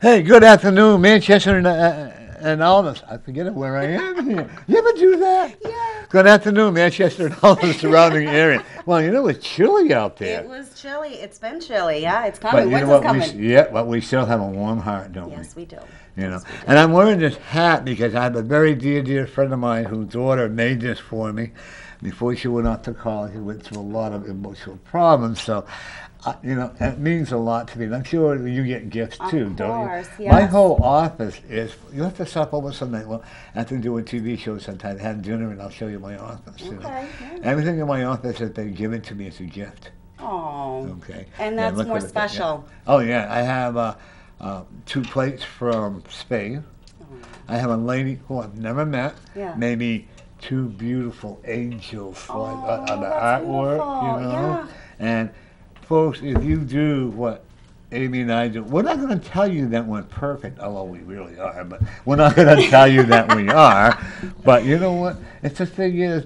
Hey, good afternoon, Manchester and Aldous. I forget where I am here. You ever do that? Yeah. Good afternoon, Manchester and all the surrounding area. Well, you know, it's chilly out It there. was chilly. It's been chilly. Yeah, it's But coming. you know Winter's what? coming. But we still have a warm heart, don't we? Yes, we do. You know, Yes, we do. and I'm wearing this hat because I have a very dear friend of mine whose daughter made this for me before she went off to college. She went through a lot of emotional problems, so it means a lot to me. And I'm sure you get gifts too, Of don't you? course, My yes. whole office is. You have to stop over some night. Well, after doing TV shows, sometimes have dinner, and I'll show you my office. Okay. Yeah. Everything in my office has been given to me as a gift. Oh. Okay. And Yeah, that's look more what it- yeah. special. Oh yeah, I have two plates from Spain. I have a lady who I've never met. Yeah. Made me two beautiful angels for Oh, on the that's artwork, beautiful. you know. Yeah. And folks, if you do what Amy and I do, we're not going to tell you that we're perfect, although we really are. But we're not going to tell you that we are. But you know what? It's the thing is,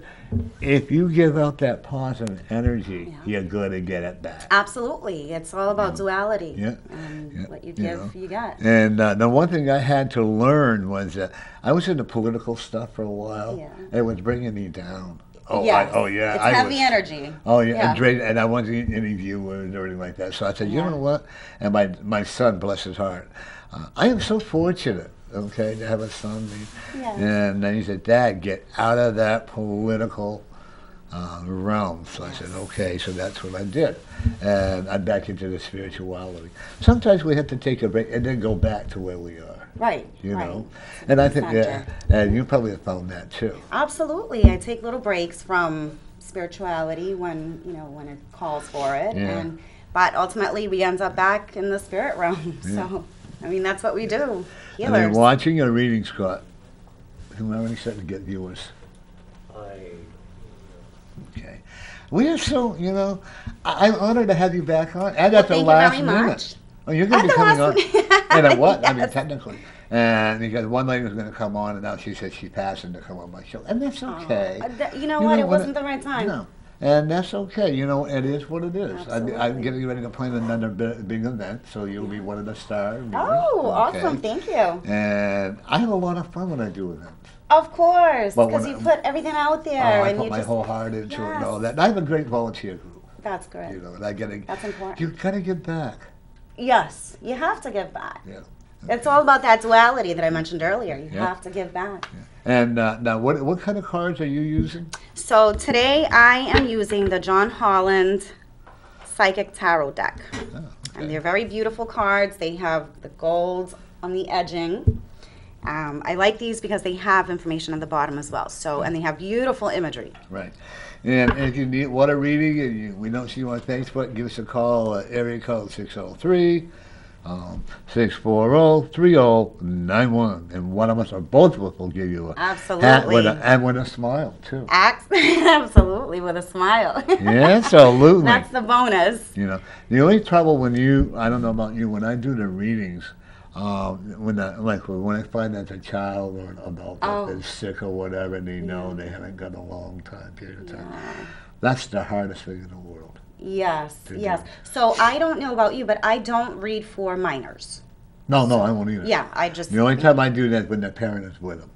if you give out that positive energy, Yeah. you're going to get it back. Absolutely. It's all about duality. Yeah. And Yeah. what you You give, know. you get. And the one thing I had to learn was that I was into political stuff for a while. Yeah. And it was bringing me down. Oh, Yes. yeah. It's I heavy was, energy. Oh yeah, Yeah. and I wasn't any viewers or anything like that. So I said, you Yeah. know what? And my son, bless his heart, I am so fortunate, okay, to have a son. Yes. And then he said, Dad, get out of that political realm. So I said, okay. So that's what I did, and I'm back into the spirituality. Sometimes we have to take a break and then go back to where we are. Right. You right. know, and I think Center. and you probably have found that too. Absolutely. I take little breaks from spirituality when it calls for it, Yeah. but ultimately we end up back in the spirit realm. Yeah. So, I mean, that's what we do. And Healers. then watching your reading, Scott. I'm already starting to get viewers. Okay, we are so I'm honored to have you back on. And at the Thank you last very minute. much. Oh, you're going At to be the coming on. last minute. And at what? I mean, Yes. technically. And because one lady was going to come on, and now she said she's passing to come on my show, and that's okay. You know what? It wasn't the right time. No, and that's okay. You know, it is what it is. I'm Absolutely. getting ready to plan another big event, so you'll be one of the stars. Oh, Okay. awesome. Thank you. And I have a lot of fun when I do events. Of course, But because when you I- put everything out there, I and put you my just. whole heart into it and all Yes. that. And I have a great volunteer group. That's great. You know, and I get That's important. You gotta give back. Yes, you have to give back. Yeah. It's all about that duality that I mentioned earlier. You Yeah. have to give back. And now, what kind of cards are you using? So today I am using the John Holland Psychic Tarot deck. Oh, And they're very beautiful cards. They have the gold on the edging. I like these because they have information on the bottom as well. So, and they have beautiful imagery. Right. And if you want a reading and we don't see you on Facebook, give us a call at area code 603 640-3091. And one of us or both of us will give you a hat Absolutely. and with a smile, too. Absolutely, with a smile. Absolutely. That's the bonus. You know, the only trouble I don't know about you, when I do the readings, when I find that a child or an adult that is sick or whatever, and they know they haven't got a long time period of time, that's the hardest thing in the world. Yes, To do. yes. So I don't know about you, but I don't read for minors. No, I won't either. Yeah, I just. The only time I do that is when the parent is with them.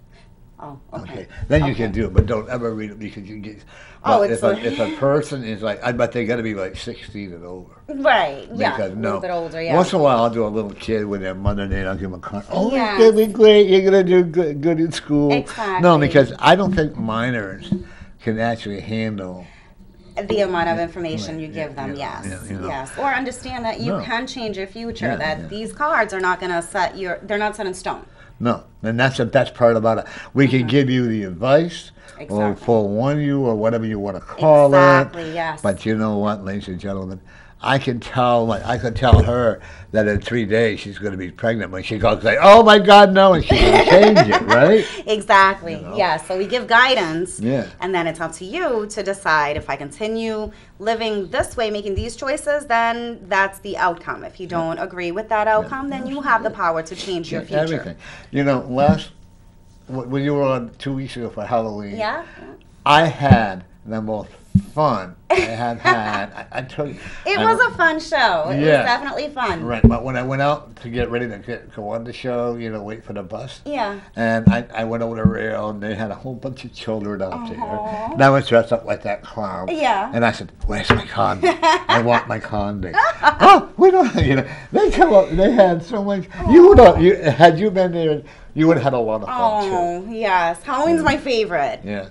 Oh, Okay. okay. Then you Okay. can do it, but don't ever read it because you get. Oh, But it's if a person is like, I bet they got to be like 16 and over. Right, yeah. Because A little bit older, yeah. Once in a while, I'll do a little kid with their mother, and then I'll give them a card. Oh, Yes. it's gonna be great. You're gonna do good in school. Exactly. No, because I don't think minors can actually handle. The amount of information Right, you give them, yeah, yes. yeah, you know. Yes. Or understand that you No. can change your future, Yeah, that yeah. these cards are not going to they're not set in stone. No, and that's the best part about it. We can give you the advice, or Exactly. forewarn you, or whatever you want to call Exactly, it. yes. But you know what, ladies and gentlemen, I can tell her that in 3 days she's going to be pregnant when she goes like, oh my God, no, and she can change it, right? Exactly. You know? Yes. So we give guidance. Yeah. And then it's up to you to decide if I continue living this way, making these choices, then that's the outcome. If you don't agree with that outcome, then you have the power to change your future. Everything. You know, when you were on 2 weeks ago for Halloween, Yeah. I had the most fun I have had. I tell you, It was a fun show. It was definitely fun. Right, but when I went out to get ready to go on the show, wait for the bus. Yeah. And I went over the rail, and they had a whole bunch of children out there. And I was dressed up like that clown. Yeah. And I said, "Where's my condom? I want my condom." Oh, we don't. They come up. They had so much. Had you been there, you would have had a lot of fun too. Oh, yes. Halloween's my favorite. Yeah,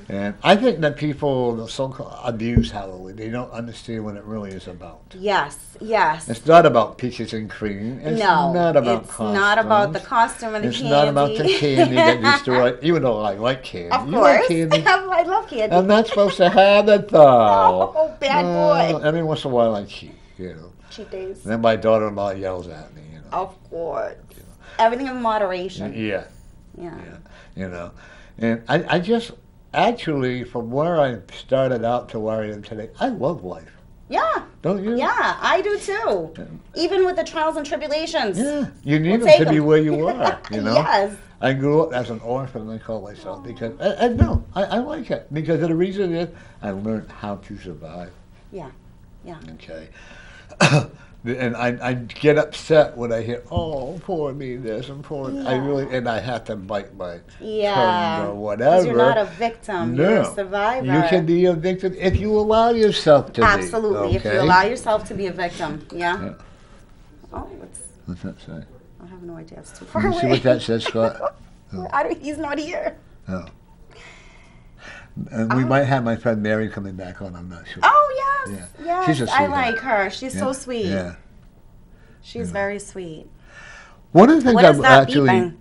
And I think that people so-called abuse Halloween. They don't understand what it really is about. Yes, yes. It's not about peaches and cream. It's not about it's not about the costume and the candy. It's not about the candy that destroys. Even though I like candy. Of you course. like candy? I love candy. I'm not supposed to have it though. Oh, bad boy. Every once in a while I cheat. Cheat days. And then my daughter-in-law yells at me. Of course. Everything in moderation. Yeah. Yeah. And I just. Actually, from where I started out to where I am today, I love life. Yeah. Don't you? Yeah, I do too. Even with the trials and tribulations. Yeah. You need them to be where you are, Yes. I grew up as an orphan, I call myself, because, I like it. Because the reason is I learned how to survive. Yeah. Yeah. Okay. And I get upset when I hear, "Oh, poor me, this and poor." And I have to bite my tongue or whatever. Because you're not a victim. You're a survivor. You can be a victim if you allow yourself to be. Absolutely. If you allow yourself to be a victim. Yeah. Oh, what's that say? I have no idea. It's too far away. See what that says, Scott? He's not here. Oh. And we might have my friend Mary coming back on, I'm not sure. Oh, yes. Yeah. Yes. She's a sweetheart. I like her. She's so sweet. Yeah. She's very sweet. One of the things I'm actually...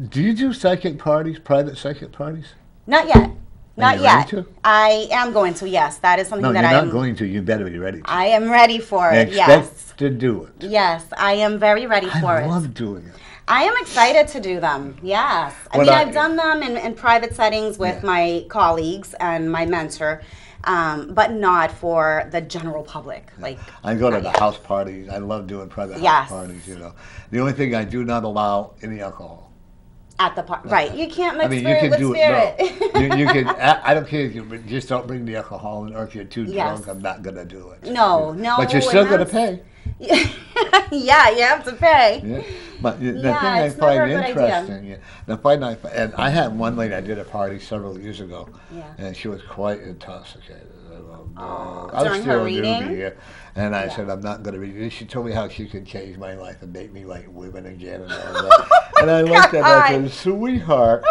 do you do psychic parties, private psychic parties? Not yet. Not yet. To? I am going to, yes. That is something that I am... No, you're not going to. You better be ready to. I am ready for it, Expect to do it. Yes, I am very ready for it. I love doing it. I am excited to do them, yes. I've done them in private settings with my colleagues and my mentor, but not for the general public. Like I go to the house parties. I love doing private house parties, The only thing I do not allow any alcohol. At the party, right? You can't mix spirit with spirit. You can. I don't care if you just don't bring the alcohol in, or if you're too drunk, I'm not gonna do it. No. But you're still gonna pay. Yeah, you have to pay. Yeah. But the thing I find interesting, and I had one lady, I did a party several years ago, and she was quite intoxicated. I was still a newbie, and I said, I'm not going to read it. She told me how she could change my life and make me like women again and all that. And I looked at her and said, sweetheart,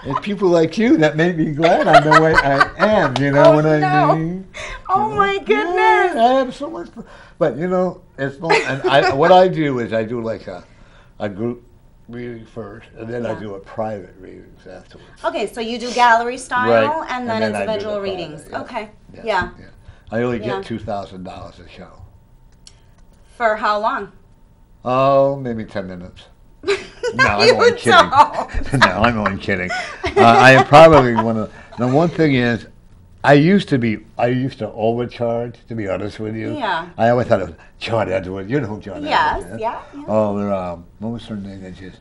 it's people like you that make me glad I'm the way I am, what I mean? Oh, my goodness. Yeah, I have so much fun. But, it's not, and what I do is I do like a group reading first, and then I do a private readings afterwards. Okay, so you do gallery style and then individual readings. Okay, yeah. I only get $2,000 a show. For how long? Oh, maybe 10 minutes. No, I'm only kidding. No, I'm only kidding. I am probably one of the one thing is, I used to overcharge, to be honest with you. Yeah. I always thought it was John Edwards. You know who John Edwards is? Yeah. Oh, what was her name? That just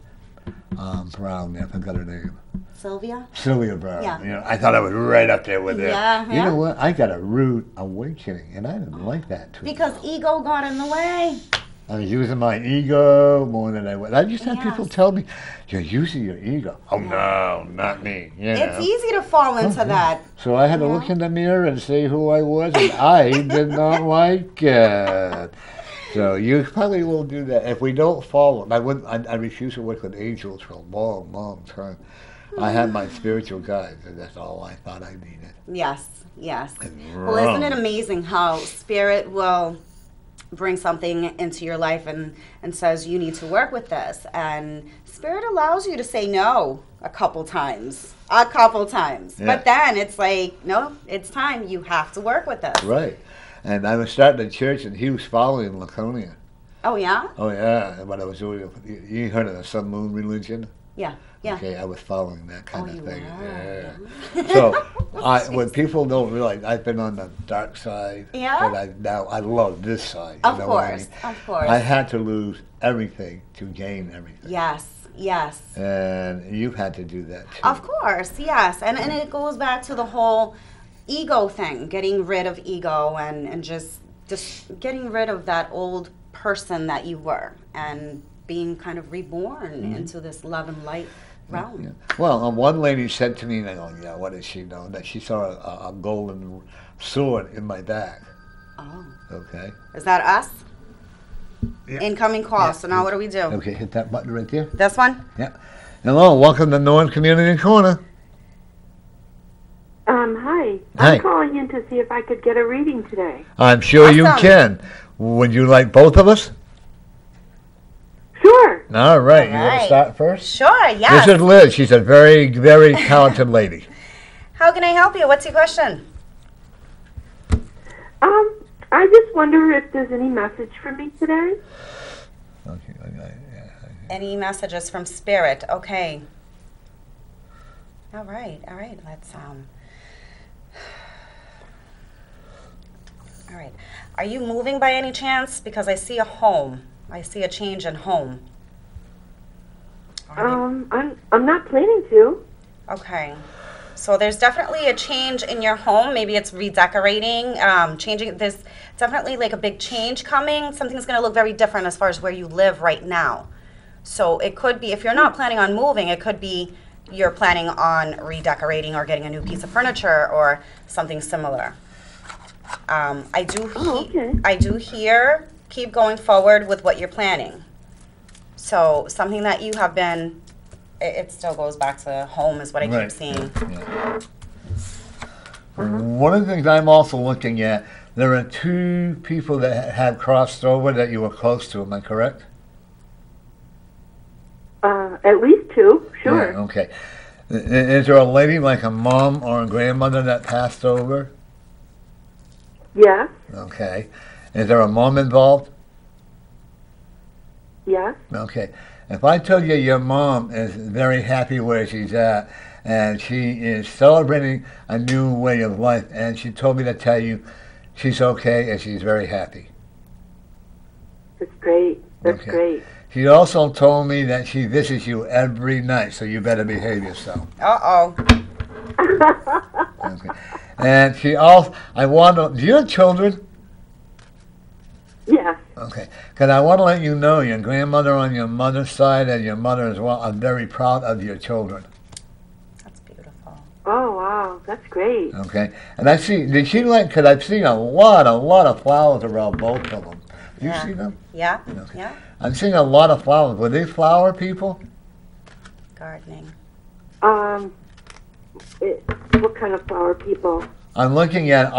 Brown. I forgot her name. Sylvia Brown. Yeah. I thought I was right up there with her. Yeah. You know what? I got a rude awakening, and I didn't like that too. Because ego got in the way. I was using my ego more than I was. I just had people tell me, you're using your ego. Oh, no, not me. It's easy to fall into that. So I had to look in the mirror and say who I was, and I did not like it. So you probably will do that. If we don't follow, I refuse to work with angels for a long, long time. I had my spiritual guides, and that's all I thought I needed. Yes. Well, isn't it amazing how spirit will bring something into your life and says you need to work with this, and spirit allows you to say no a couple times, but then it's like, no, it's time, you have to work with this. Right. And I was starting a church, and he was following Laconia. Oh yeah What I was doing, you heard of the sun moon religion? Yeah. Okay, I was following that kind of thing. Were. Yeah. So, when people don't realize, I've been on the dark side, but I love this side. Of course. I had to lose everything to gain everything. Yes. And you've had to do that too. Of course, yes. And it goes back to the whole, ego thing, getting rid of ego and just getting rid of that old person that you were and being kind of reborn into this love and light realm. Yeah. Well, one lady said to me, and I go, yeah, what did she know? That she saw a golden sword in my back. Oh. Okay. Is that us? Yeah. Incoming call. Yeah. So now what do we do? Okay, hit that button right there. This one? Yeah. Hello, welcome to North Community Corner. Hi. Hi. I'm calling in to see if I could get a reading today. I'm sure you Awesome. can. Would you like both of us? Sure. All right. You want right. to start first? Sure, yes. This is Liz. She's a very, very talented lady. How can I help you? What's your question? I just wonder if there's any message for me today. Okay. Any messages from Spirit? Okay. All right. Let's All right. Are you moving by any chance? Because I see a home. I see a change in home. I'm not planning to. Okay. So there's definitely a change in your home. Maybe it's redecorating, changing. There's definitely like a big change coming. Something's going to look very different as far as where you live right now. So it could be, if you're not planning on moving, it could be you're planning on redecorating or getting a new piece of furniture or something similar. I do hear keep going forward with what you're planning. So something that you have been, it still goes back to home is what I keep seeing. Yeah. One of the things I'm also looking at, there are two people that have crossed over that you were close to. Am I correct? At least two, sure. Yeah, okay. Is there a lady like a mom or a grandmother that passed over? Yes, Okay. Is there a mom involved? yes. Okay. If I tell you your mom is very happy where she's at, and she is celebrating a new way of life, and she told me to tell you she's okay and she's very happy. That's great. That's Okay. great. She also told me that she visits you every night, so you better behave yourself. Uh-oh. Okay. And she also, I want to, do you have children? Yes. Okay. Because I want to let you know your grandmother on your mother's side and your mother as well are very proud of your children. That's beautiful. Oh, wow. That's great. Okay. And I see, did she like, because I've seen a lot of flowers around both of them. Do you see them? Yeah, Okay. yeah. I'm seeing a lot of flowers. Were they flower people? Gardening. What kind of flower people? I'm looking at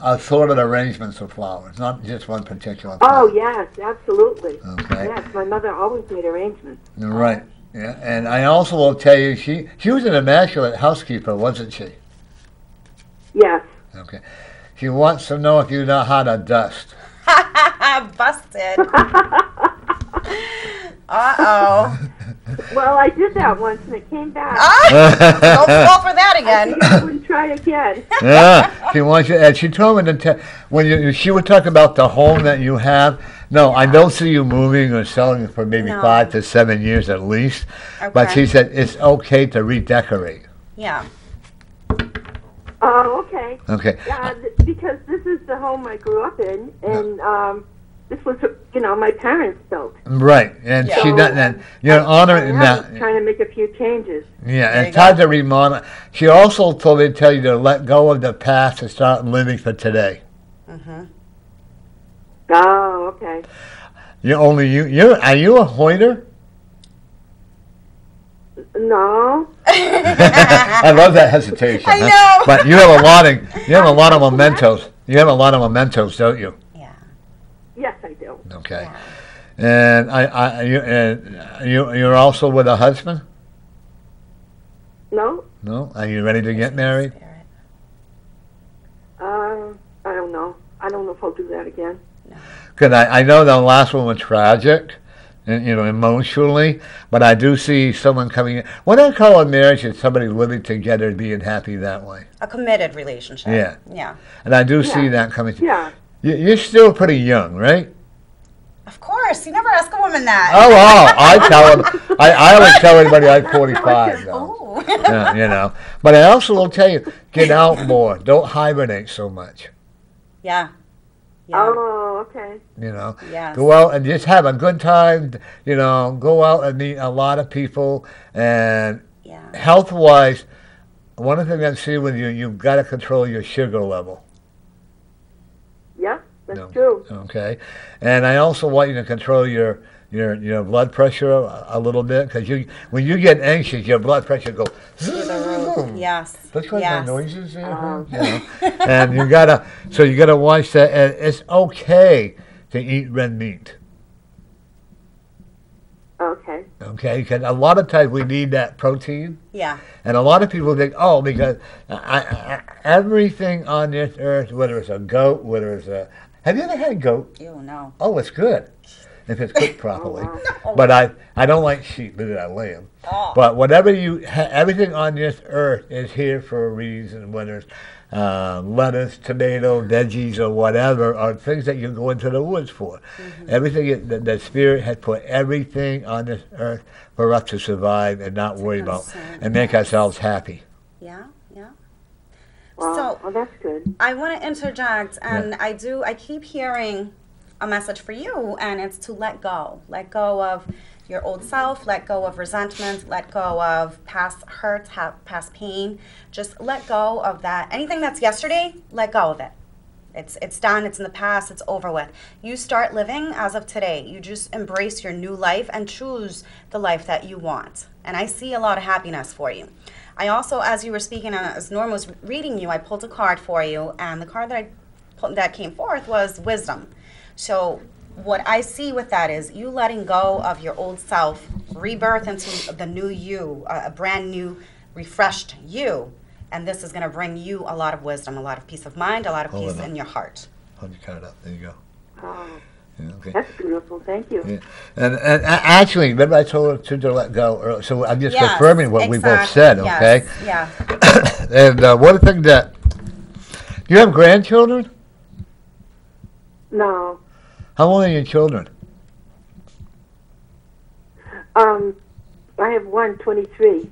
assorted arrangements of flowers, not just one particular flower. Oh, yes, absolutely. Okay. Yes, my mother always made arrangements. Right. Yeah. And I also will tell you, she was an immaculate housekeeper, wasn't she? Yes. Okay. She wants to know if you know how to dust. Busted. Uh-oh. Well, I did that once and it came back. Don't fall for that I again. think I wouldn't try again. Yeah. She wants you, and she told me to tell, she would talk about the home that you have. No, I don't see you moving or selling for maybe No. 5 to 7 years at least. But Okay. she said it's okay to redecorate. Yeah. Oh, okay. Okay. Yeah, because this is the home I grew up in, and this was, my parents built. Right. And Yeah. she doesn't, and you're honoring I was that. trying to make a few changes. Yeah, There it's you hard go. to remodel. She also told me to tell you to let go of the past and start living for today. Mm-hmm. Oh, okay. Are you a Hoyter? No. I love that hesitation. I huh? know. But you have a lot of mementos. You have a lot of mementos, don't you? Yeah. Yes, I do. Okay. Yeah. And you're also with a husband? No. No? Are you ready to get married? Spirit. I don't know. I don't know if I'll do that again. Because I know the last one was tragic, and, emotionally, but I do see someone coming in. What I call a marriage is somebody living together and being happy that way. A committed relationship. Yeah. Yeah. And I do see Yeah. that coming. Yeah. You're still pretty young, right? Of Of course. You never ask a woman that. Oh, I tell them. I always tell everybody I'm 45 though. Oh. Yeah, you know. But I also will tell you, get out more. Don't hibernate so much. Yeah. Yeah. Oh, okay. You know, Yes. go out and just have a good time. You know, go out and meet a lot of people. And Yeah. health-wise, one of the things I see with you, you've got to control your sugar level. Yep, that's No. true. Okay, and I also want you to control your blood pressure a little bit, because when you get anxious, your blood pressure goes Through the roof. Yes. That's what Yes. my noises there. You know? And you gotta watch that. And it's okay to eat red meat. Okay. Okay, because a lot of times we need that protein, Yeah. and a lot of people think, oh, because everything on this earth, whether it's a goat, whether it's a, have you ever had goat? Ew, no. Oh, it's good if it's cooked properly. wow. But I don't like sheep, neither do I lamb. Oh. But whatever everything on this earth is here for a reason, whether it's lettuce, tomato, veggies, or whatever, are things that you go into the woods for. Everything, the Spirit has put everything on this earth for us to survive and not worry about concern, and make ourselves happy. Yeah. Yeah. Well, So- well, that's good. I want to interject, and I keep hearing a message for you, and it's to let go. Let go of your old self, let go of resentment, let go of past hurts, past pain. Just let go of that. Anything that's yesterday, let go of it. It's done, it's in the past, it's over with. You start living as of today. You just embrace your new life and choose the life that you want. And I see a lot of happiness for you. I also, as you were speaking, as Norm was reading you, I pulled a card for you, and the card that came forth was wisdom. So what I see with that is you letting go of your old self, rebirth into the new you, a brand new, refreshed you. And this is going to bring you a lot of wisdom, a lot of peace of mind, a lot of Hold peace it up. in your heart. Hold your card up. There you go. Oh, Yeah, okay. that's beautiful. Thank you. Yeah. And actually, remember I told her to let go earlier, so I'm just Yes, confirming what we both exactly. said, okay? Yes, yeah. And one thing that, do you have grandchildren? No. How old are your children? I have one, 23.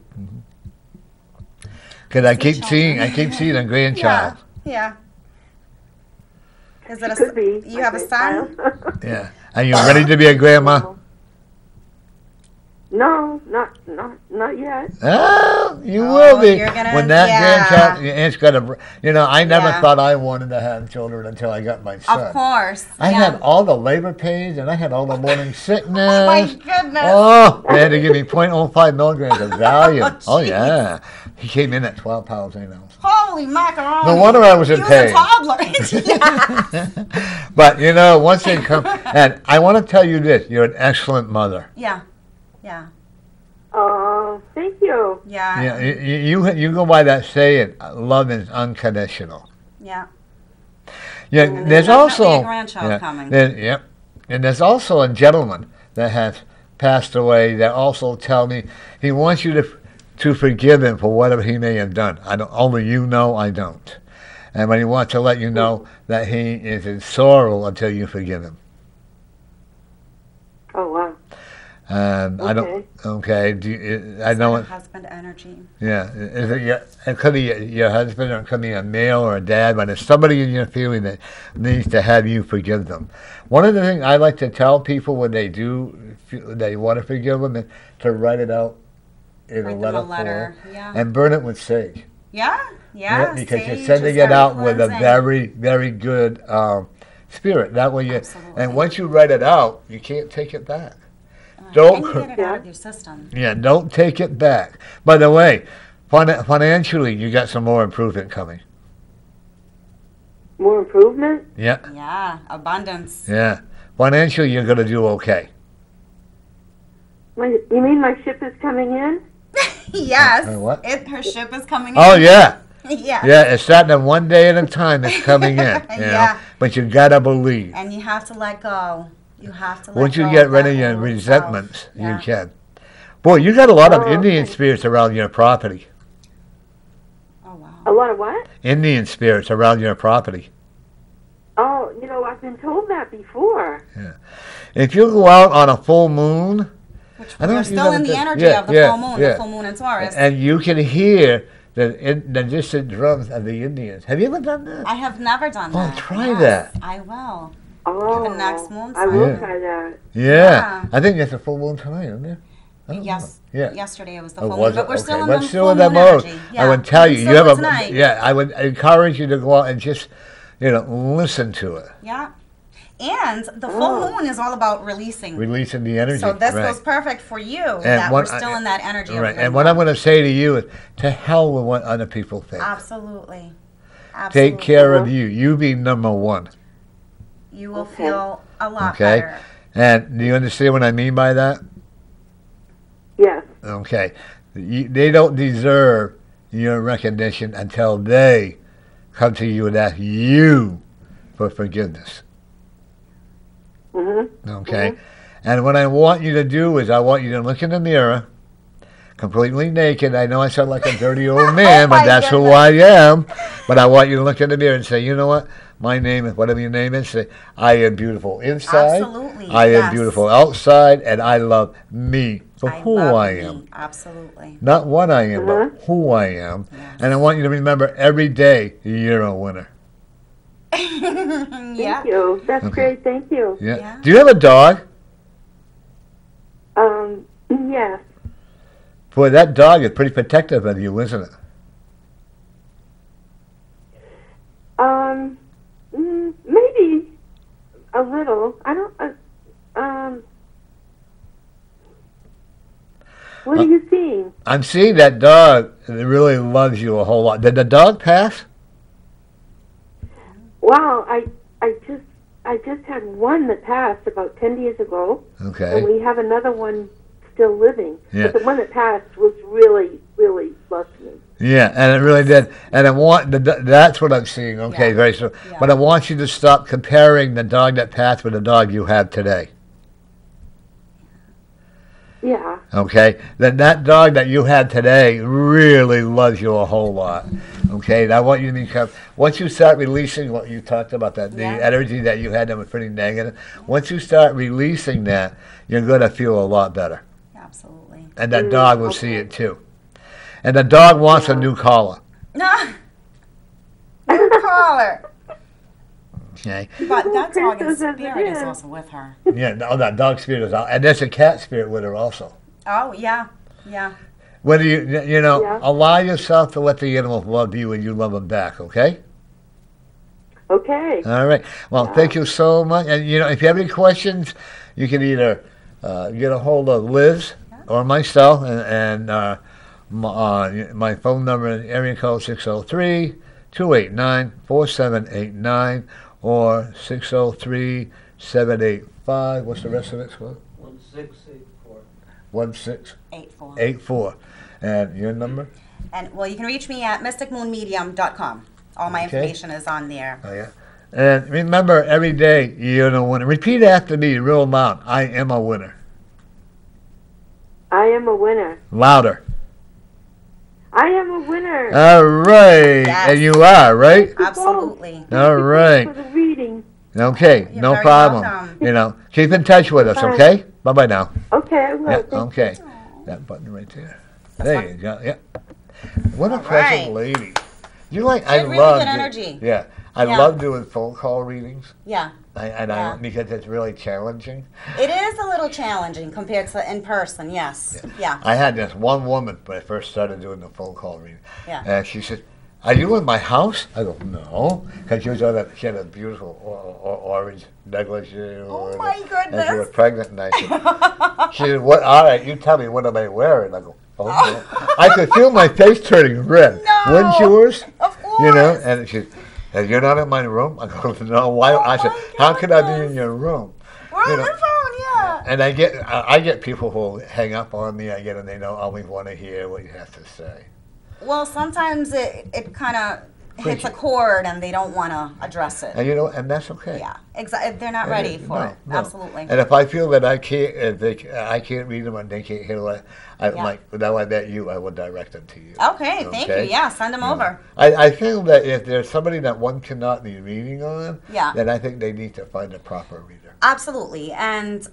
Because I keep children. seeing a grandchild. Yeah. Is it Could be. You have a son? Yeah. Are you ready to be a grandma? No, not yet. Oh, you Oh, will be. you're gonna- When that yeah. grandchild, it's gonna. You know, I never Yeah. thought I wanted to have children until I got my son. Of course. I yeah. had all the labor pains and I had all the morning sickness. Oh my goodness. Oh, they had to give me 0.05 milligrams of Valium. Oh, Oh, yeah. He came in at 12 pounds 8 ounces. Holy macaroni. No wonder I was in He pain. was a toddler. yeah. But, you know, once they come, and I want to tell you this, you're an excellent mother. Yeah. Yeah. Oh, thank you. Yeah. Yeah, you go by that saying, love is unconditional. Yeah. Yeah, And there's there's also definitely a grandchild coming. Yep, and there's also a gentleman that has passed away that also tell me he wants you to forgive him for whatever he may have done. I don't. Only you know. I don't. And when he wants to let you know that he is in sorrow until you forgive him. Oh, wow. I don't. Okay. I know it. Husband energy. Yeah, it could be your husband, or it could be a male or a dad, but it's somebody in your family that needs to have you forgive them. One of the things I like to tell people when they want to forgive them is to write it out in Write a them a letter letter, form yeah. and burn it with sage. Yeah. Yeah. Because you're sage sending is it very out with a cleansing. very, very good spirit. That way, Absolutely. and once you write it out, you can't take it back. And Don't you get it out of your system. Yeah, don't take it back. By the way, financially, you got some more improvement coming. More improvement? Yeah, Yeah. Abundance. yeah. Financially, you're going to do okay. You mean my ship is coming in? Yes. Her what? Her ship is coming Oh, in. yeah. Yeah. Yeah, it's starting one day at a time. It's coming in. You know? Yeah. But you got to believe. And you have to let go. You have to let Once go. you get rid that of your old resentments, self. Yeah. you can. Boy, you got a lot of Oh, Indian okay. spirits around your property. Oh, wow. A lot of what? Indian spirits around your property. Oh, I've been told that before. if you go out on a full moon, Which I don't know we're if you've still ever in the done- energy yeah, of the yeah, full moon, yeah. the full moon in Taurus. and you can hear the distant drums of the Indians. Have you ever done that? I have never done Oh, that. try Yes, that. I will. Oh, The next moon I will sign. try that. Yeah. I think it's a full moon tonight, isn't it? I don't Yes. know. Yeah. Yesterday it was the Oh, full was moon, but it? we're still Okay, in but the still full in that moon mode. energy. I would tell you, Still you have for a tonight. yeah. I would encourage you to go out and just, listen to it, Yeah. And the full moon is all about releasing. releasing the energy. So this right. goes perfect for you. And that one- we're still in that energy. Right. Of And what limbo. I'm going to say to you is, to hell with what other people think. Absolutely. Absolutely. Take care of you. You be number one. You will Okay. feel a lot Okay. better. And do you understand what I mean by that? Yes. Okay. They don't deserve your recognition until they come to you and ask you for forgiveness. Mm-hmm. Okay? And what I want you to do is I want you to look in the mirror, completely naked. I know I sound like a dirty old man, but my that's who goodness. I am. But I want you to look in the mirror and say, you know what? My name is, whatever your name is, say, I am beautiful inside. Absolutely, I am yes. beautiful outside, and I love me for who love I me. am. Absolutely. Not what I am, but who I am. Yes. And I want you to remember every day you're a winner. Thank Yeah. you. That's Okay. great. Thank you. Yeah. Yeah. Do you have a dog? Yes. Boy, that dog is pretty protective of you, isn't it? Maybe a little. I don't. What are you seeing? I'm seeing that dog really loves you a whole lot. Did the dog pass? Wow. I just had one that passed about 10 days ago, Okay. and we have another one still living. Yeah. But the one that passed was really, really loved me. Yeah, and it really did. And I want that's what I'm seeing. Okay, Yeah. very so. Yeah. But I want you to stop comparing the dog that passed with the dog you have today. Yeah. Okay, that dog that you had today really loves you a whole lot. Okay, and I want you to become. Once you start releasing what you talked about, the Yeah. energy that you had that was pretty negative. Once you start releasing that, you're going to feel a lot better, Absolutely. and that dog will see it too. And the dog wants a new collar. No. New collar. Okay. But that dog in Princess as it spirit is is. also with her. Yeah, no, that dog spirit is out, and there's a cat spirit with her also. Oh, yeah. Yeah. Whether you know, Yeah. allow yourself to let the animals love you and you love them back. Okay. Okay. All right. Well, thank you so much. And if you have any questions, you can either get a hold of Liz or myself, and my phone number is area code 603-289-4789 or 603-785. What's the rest of it? 1684. 1684. 8-4. And your number? And, well, you can reach me at mysticmoonmedium.com. All my Okay. information is on there. Oh, yeah. And remember, every day you're a winner. Repeat after me real loud. I am a winner. I am a winner. Louder. I am a winner. All right. Yes. And you are, right? Absolutely. All right. For the reading. Okay. You're No very problem. welcome. Keep in touch with us, Bye. okay? Bye-bye now. Okay, I will. Yeah, Thank you. okay. That button right there. There you go. Yeah. What a All pleasant right. lady. I Really love good energy. Yeah. I Yeah. love doing phone call readings. Yeah. Yeah. Because it's really challenging. It is a little challenging compared to in person, yes. Yeah. I had this one woman when I first started doing the phone call reading. Yeah. And she said, "Are you in my house?" I go, "No," because she had a beautiful orange negligee. Oh, my And she goodness. was pregnant, and I said, "She said, what? All right, you tell me what am I wearing?" I go, "Okay." I could feel my face turning red. No. Wouldn't yours? Of course. And she said, "You're not in my room?" I go, "No." Why? Oh, I said, my "How could I be goodness. in your room?" We're you on know. the phone, yeah. And I get people who hang up on me. I get them. They don't always want to hear what you have to say. Well, sometimes it kind of hits a chord and they don't want to address it. And and that's okay. Yeah, exactly. They're not ready for it. No. Absolutely. And if I feel that I can't read them and they can't handle it, Yeah. now I met you, I will direct them to you. Okay, thank you. Yeah, send them over. I feel that if there's somebody that one cannot be reading on, Yeah. then I think they need to find a proper reader. Absolutely, and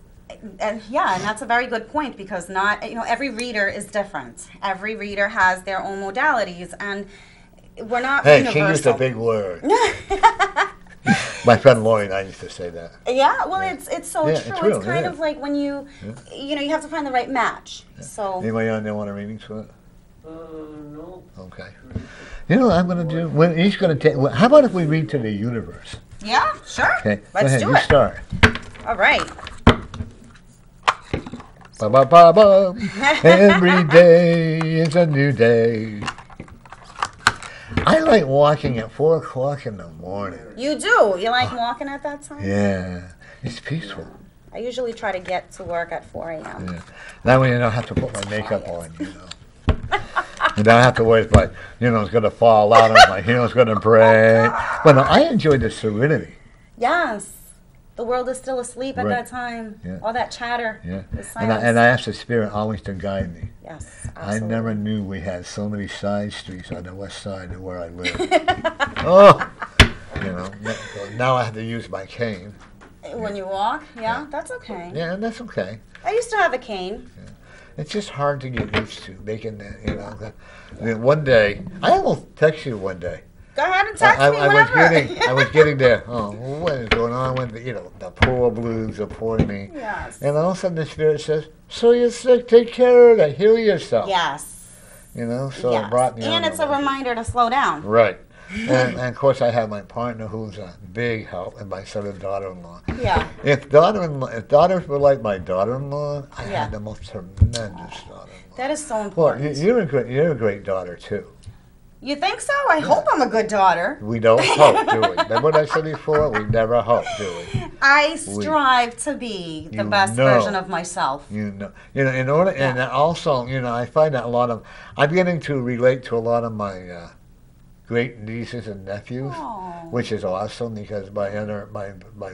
yeah, and that's a very good point because not every reader is different. Every reader has their own modalities, and we're not Hey, universal. she used a big word. My friend Lori and I used to say that. Yeah, well, it's so Yeah, true. it's real, It's kind yeah. of like when you have to find the right match. So Anybody on there want a reading for it? No. Okay. You know what I'm going to do? When he's going to take. Well, how about if we read to the universe? yeah, sure. Okay. Go Let's ahead. do You it. start. All right. Ba ba ba ba. Every day is a new day. I like walking at 4 o'clock in the morning. You do. You like walking at that time? Yeah, it's peaceful. I usually try to get to work at 4 a.m. Yeah. That way you don't have to put my makeup on, you know. You don't have to worry if my, it's going to fall out or my heel's going to break. But no, I enjoy the serenity. Yes. The world is still asleep at Right. that time. Yeah. All that chatter. Yeah. The And silence. I ask the Spirit always to guide me. Yes, I absolutely. never knew we had so many side streets on the west side of where I live. Oh! Now I have to use my cane. When you walk, yeah, that's okay. Yeah, and that's okay. I used to have a cane. It's just hard to get used to making that, I mean, one day, I almost texted you one day. Go ahead and text me I whenever. was getting there. Oh, what is going on with the poor blues are pouring me. Yes. And all of a sudden the Spirit says, so you're sick, take care of it, heal yourself. Yes. So Yes. it brought me on And it's a way. reminder to slow down. Right. And of course I have my partner who's a big help, and my son and daughter-in-law. Yeah. If daughters were like my daughter-in-law, I Yeah. had the most tremendous daughter-in-law. That is so Well, important. you're a great daughter too. You think so? I hope I'm a good daughter. We don't hope, do we? Remember what I said before? We never hope, do we? I strive to be the best version of myself. In order, and also, I find that I'm getting to relate to a lot of my great nieces and nephews, Aw. which is awesome because my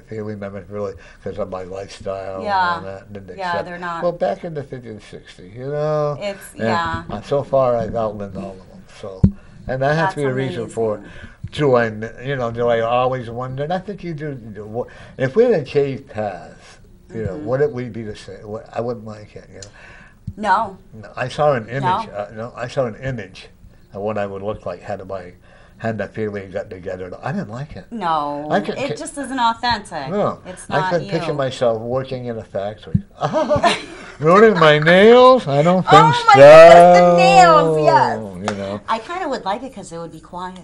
family members really, because of my lifestyle Yeah. and all that, didn't Yeah, accept. they're not- Well, back in the 50s and 60s, It's, and yeah. So far, I've outlived all of them. So, and that has to be That's a reason for it. amazing. Do I always wonder? And I think you do. If we had achieved paths, Mm-hmm. would it be the same? I wouldn't like it. No. No, I saw an image. No? I saw an image of what I would look like had that family got together. I didn't like it. No. It just isn't authentic. No, It's I not couldn't you. picture myself working in a factory. Ruining my nails? I don't think Oh so. my goodness, the nails, yes. I kind of would like it because it would be quiet.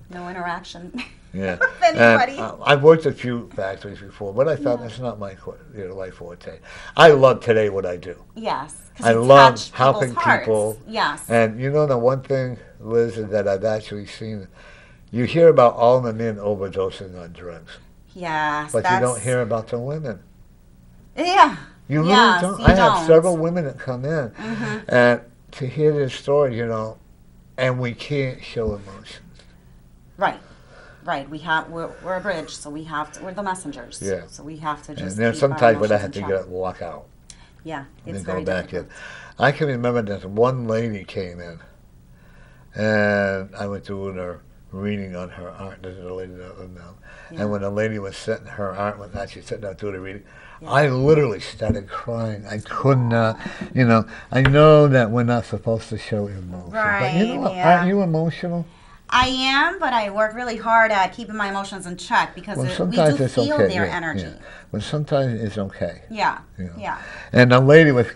No interaction. Yeah. With anybody. I've worked at a few factories before, but I felt that's not my life forte. I love today what I do. Yes. 'Cause I you love touch helping people's hearts. people. Yes. And the one thing, Liz, is that I've actually seen, you hear about all the men overdosing on drugs, Yes. but you don't hear about the women. Yeah. You really Yes, don't. you I have don't. several women that come in, Mm-hmm. and to hear their story, and we can't show emotions. Right. Right. We're a bridge, so we're the messengers. Yeah. So we have to And just. there's keep our sometimes when I emotions have to in get check. up and walk out. Yeah. And It's then very go back in. difficult. I can remember this one lady came in, and I was doing her reading on her art. This is a lady that I know. Yeah. And when the lady was sitting, her art was actually sitting down doing the reading, Yeah. I literally started crying. I could not, I know that we're not supposed to show emotion. But you know what? Right, yeah. Aren't you emotional? I am, but I work really hard at keeping my emotions in check because we sometimes do it's feel okay. their yeah, energy. yeah. But sometimes it's okay. Yeah. You know. Yeah. And the lady was,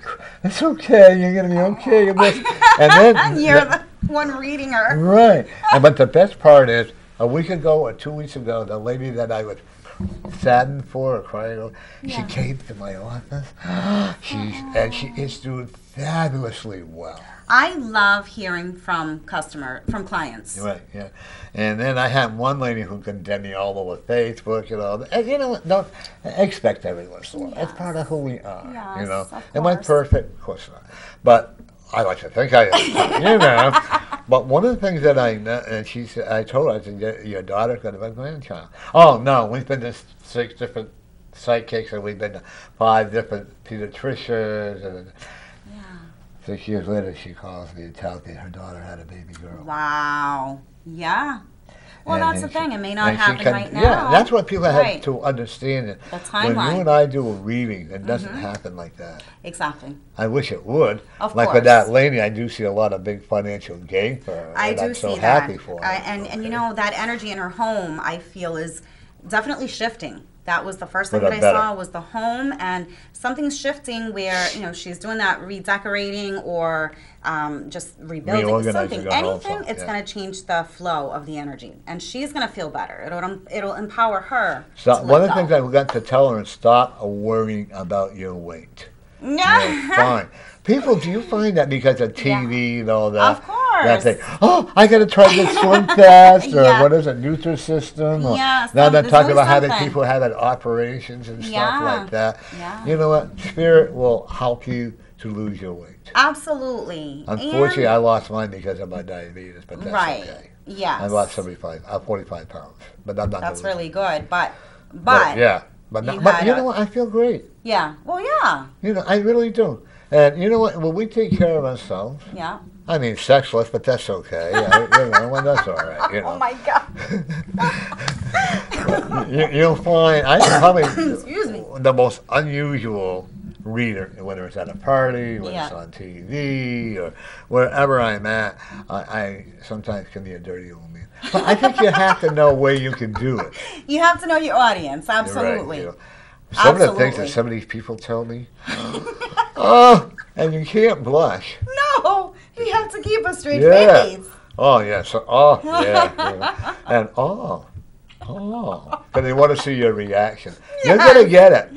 it's okay, you're going to be okay. And then You're the one reading her. right. But the best part is, a week ago or 2 weeks ago, the lady that I was saddened for or crying over, she Yeah. came to my office. She is doing fabulously well. I love hearing from clients. Right, yeah. And then I had one lady who condemned me all over Facebook, And you know what? Don't expect every once in a while. It's Yes. part of who we are, Yes, of Am I course. perfect? Of course not. But I like to think I am, But one of the things that I know, and she said, I told her, I said, your daughter's going to have a grandchild. Oh, no, we've been to 6 different psychics, and we've been to 5 different pediatricians, and Yeah. 6 years later, she calls me and tells me her daughter had a baby girl. Wow. Yeah. Well, that's the thing. It may not happen right now. Yeah, that's what people have Right. to understand. It. The timeline. When you and I do a reading, it doesn't happen like that. Exactly. I wish it would. Of like course. with that lady, I do see a lot of big financial gain for her. I and do I'm so see that. happy for her. And you know, that energy in her home, I feel, is definitely shifting. That was the first For thing the that I better. saw was the home, and something's shifting where, you know, she's doing that redecorating or just rebuilding Reorganizing something. her whole Anything, stuff, it's yeah. going to change the flow of the energy, and she's going to feel better. It'll empower her. So to one let of the things go. I've got to tell her is stop worrying about your weight. Yeah. You're fine. People, do you find that because of TV and all that? Of course. That they, oh, I got to try this swim fast, or Yeah. what is it, Nutrisystem? Or Yeah, now they're there's talking about always having something. people having operations and stuff Yeah. like that. Yeah. You know what? Spirit will help you to lose your weight. Absolutely. Unfortunately, And- I lost mine because of my diabetes, but that's right. okay. Yes. I lost 45 pounds, but I'm not. That's gonna lose really it. good, but Yeah, but you but had you a- know what? I feel great. yeah. Well, yeah. You know, I really do. And you know what? When we take care of ourselves, Yeah. I mean, sexless, but that's okay. You know, well, that's all right. You know. Oh my God. You'll find I'm probably Excuse me. the most unusual reader, whether it's at a party, whether it's Yeah. on TV, or wherever I'm at. I sometimes can be a dirty old man. But I think you have to know where you can do it. You have to know your audience. You're right, Absolutely. you know. Some of the things Absolutely. that some of these people tell me, oh, and you can't blush. No, you have to keep a straight Yeah. face. Oh, yes. Oh, yeah. Yeah. And because they want to see your reaction. You're going to get it.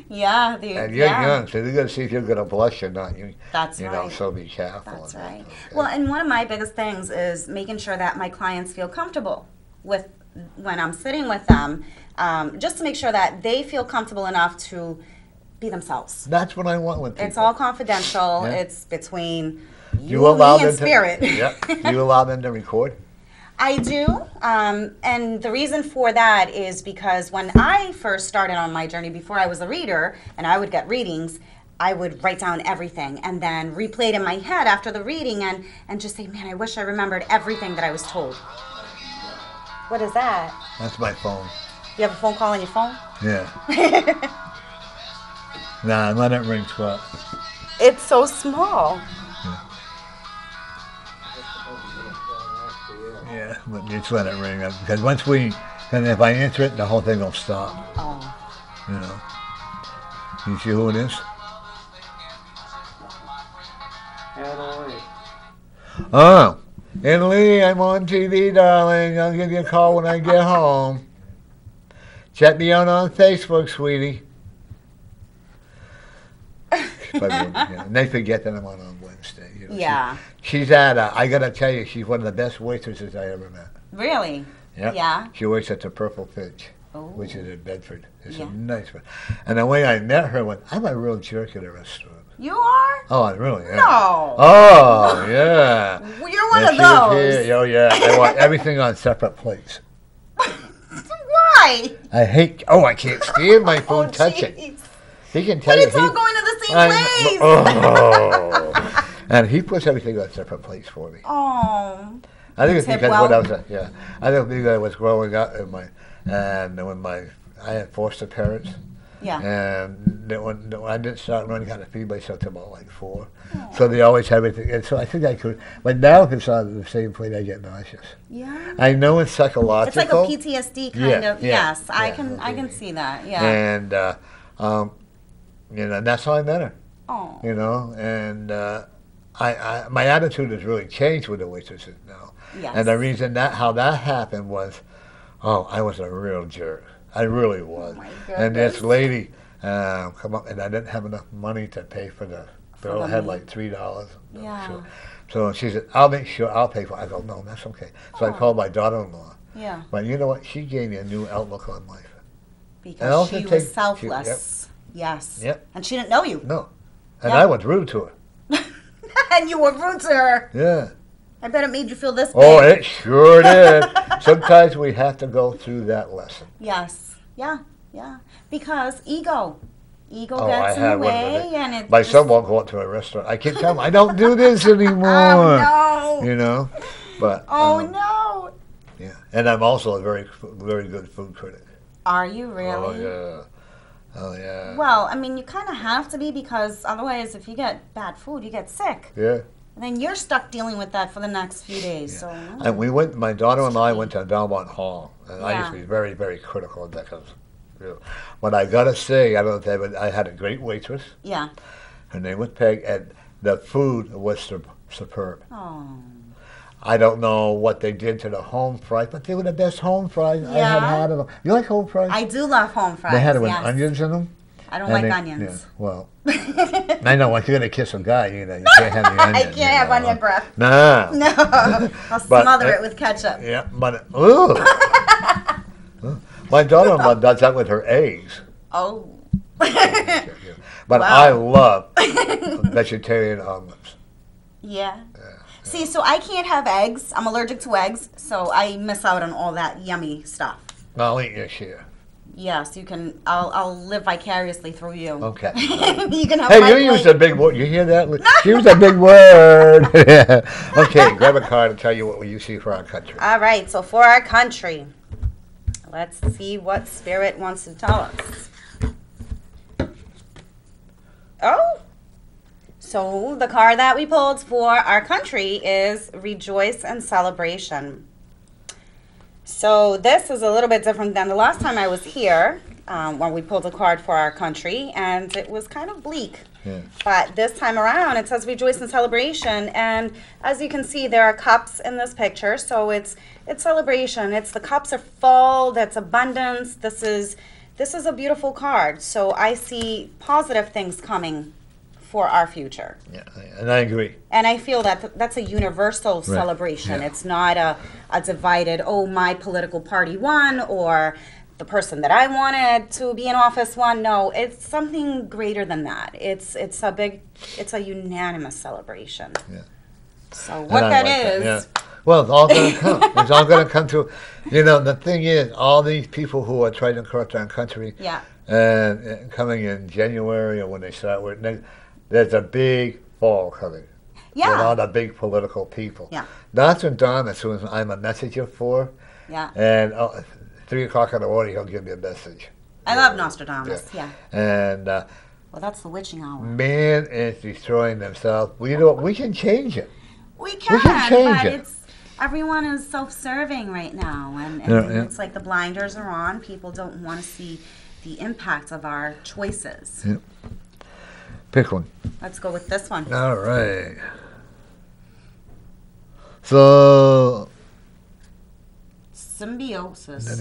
Yeah. And you're young, so they're going to see if you're going to blush or not. That's you know, right. so be careful. That's on that, right. okay? Well, and one of my biggest things is making sure that my clients feel comfortable with when I'm sitting with them, just to make sure that they feel comfortable enough to be themselves. That's what I want with people. It's all confidential. Yeah. It's between Do you, allow me, and them spirit. To, yeah. Do you allow them to record? I do, and the reason for that is because when I first started on my journey, before I was a reader, and I would get readings, I would write down everything and then replay it in my head after the reading and just say, man, I wish I remembered everything that I was told. What is that? That's my phone. You have a phone call on your phone? Yeah. Nah, let it ring twice. It's so small. Yeah, but just let it ring. Because once then if I answer it, the whole thing will stop. Oh. You know. You see who it is? Oh, and Lee, I'm on TV, darling. I'll give you a call when I get home. Check me out on Facebook, sweetie. But, yeah, and they forget that I'm on Wednesday. You know, Yeah. She's at, I got to tell you, she's one of the best waitresses I ever met. Really? Yep. Yeah. She works at the Purple Finch, Oh. which is in Bedford. It's Yeah. a nice one. And the way I met her, I'm a real jerk at a restaurant. You are? Oh, I really am. No. Oh, yeah. Well, you're one And of she was those. here. Oh, yeah. I want everything on separate plates. Why? I can't stand my Oh, food touching. jeez. He can tell But you. it's all going to the same place. Oh. And he puts everything on separate plates for me. Oh. I think it's Tip because well. when I was I think because I was growing up and I had foster parents. Yeah. And when I didn't start learning how to feed myself until about like 4. So they always had everything. And so I think I could. But now if it's on the same plate, I get nauseous. Yeah. I know it's psychological. It's like a PTSD kind of. Yeah, Yes, I yeah, can okay. see that. Yeah. And and that's how I met her. Oh. And my attitude has really changed with the waitresses now. Yes. And the reason how that happened was, I was a real jerk. I really was. Oh my And this goodness. lady come up, and I didn't have enough money to pay for the bill. I had meat. like $3. Yeah. Sure. So she said, I'll make sure I'll pay for it. I go, no, that's okay. So I called my daughter-in-law. Yeah. But you know what? She gave me a new outlook on life. And Because also she take- was selfless. Yes. Yep. And she didn't know you. No. And Yeah. I was rude to her. And you were rude to her. Yeah. I bet it made you feel this Oh, big. it sure did. Sometimes we have to go through that lesson. Yes. Yeah. Yeah. Because ego. Ego Oh, I gets in the had one way with it. and it My just- son won't go out to a restaurant. I keep telling him, I don't do this anymore. Oh no. You know? But, Oh no. yeah. And I'm also a very good food critic. Are you really? Oh, yeah. Oh, yeah. Well, I mean, you kind of have to be, because otherwise, if you get bad food, you get sick. Yeah. And then you're stuck dealing with that for the next few days. So. And my daughter and I went to Belmont Hall, and I used to Yeah. be very, very critical of that. But I gotta say, I don't know if they I had a great waitress. Yeah. Her name was Peg, and the food was superb. Oh. I don't know what they did to the home fries, but they were the best home fries I Yeah. had of them. You like home fries? I do love home fries. They had it with yes. onions in them. I don't And like they- onions. Yeah, well, I know, once you're going to kiss a guy, you can't have the onions. I can't have onion breath. No. No. I'll But smother it- it with ketchup. Yeah, but, ooh. My daughter-in-law does that with her eggs. Oh. But Wow. I love vegetarian omelets. Yeah. See, so I can't have eggs. I'm allergic to eggs, so I miss out on all that yummy stuff. I'll eat your share. Yes, you can. I'll live vicariously through you. Okay. You can have Hey, my you used plate. a big word. You hear that? You used a big word. Okay, grab a card and tell you what you see for our country. All right, so for our country, let's see what Spirit wants to tell us. Oh, so the card that we pulled for our country is Rejoice and Celebration. So this is a little bit different than the last time I was here, when we pulled a card for our country, and it was kind of bleak. Yeah. But this time around, it says Rejoice and Celebration, and as you can see, there are cups in this picture, so it's celebration. It's the cups are full. That's abundance. This is a beautiful card. So I see positive things coming for our future. Yeah, and I agree. And I feel that that's a universal celebration. Yeah. It's not a divided, oh, my political party won, or the person that I wanted to be in office won. No, it's something greater than that. It's a unanimous celebration. Yeah. So what And I that like is, yeah. Well, it's all going to come. It's all going to come to, the thing is, all these people who are trying to corrupt our country, yeah, and coming in January or when they start work, there's a big fall coming. yeah, With all the big political people. Yeah. Nostradamus, who I'm a messenger for, yeah. and 3 o'clock in the morning he'll give me a message. I love Nostradamus. Yeah. And Well, that's the witching hour. man is destroying themselves. We can change it. We can, change but it. everyone is self-serving right now, and Yeah. it's like the blinders are on. People don't want to see the impact of our choices. Yeah. Pick one. Let's go with this one. All right. So, Symbiosis.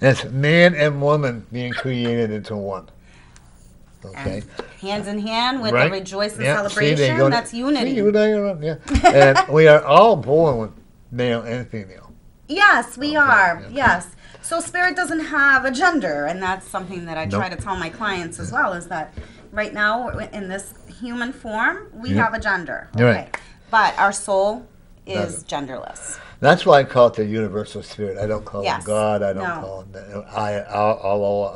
it's man and woman being created into one. Okay. And hands in hand with Right. the rejoice and Yeah, see, celebration. they go- That's unity. See, yeah. And we are all born with male and female. Yes, we are. okay. Yes. So spirit doesn't have a gender, and that's something that I Nope. try to tell my clients as well, is that right now in this human form, we Yep. have a gender. You're right. But our soul is Doesn't. genderless. That's why I call it the universal spirit. I don't call Yes. it God. I don't No. call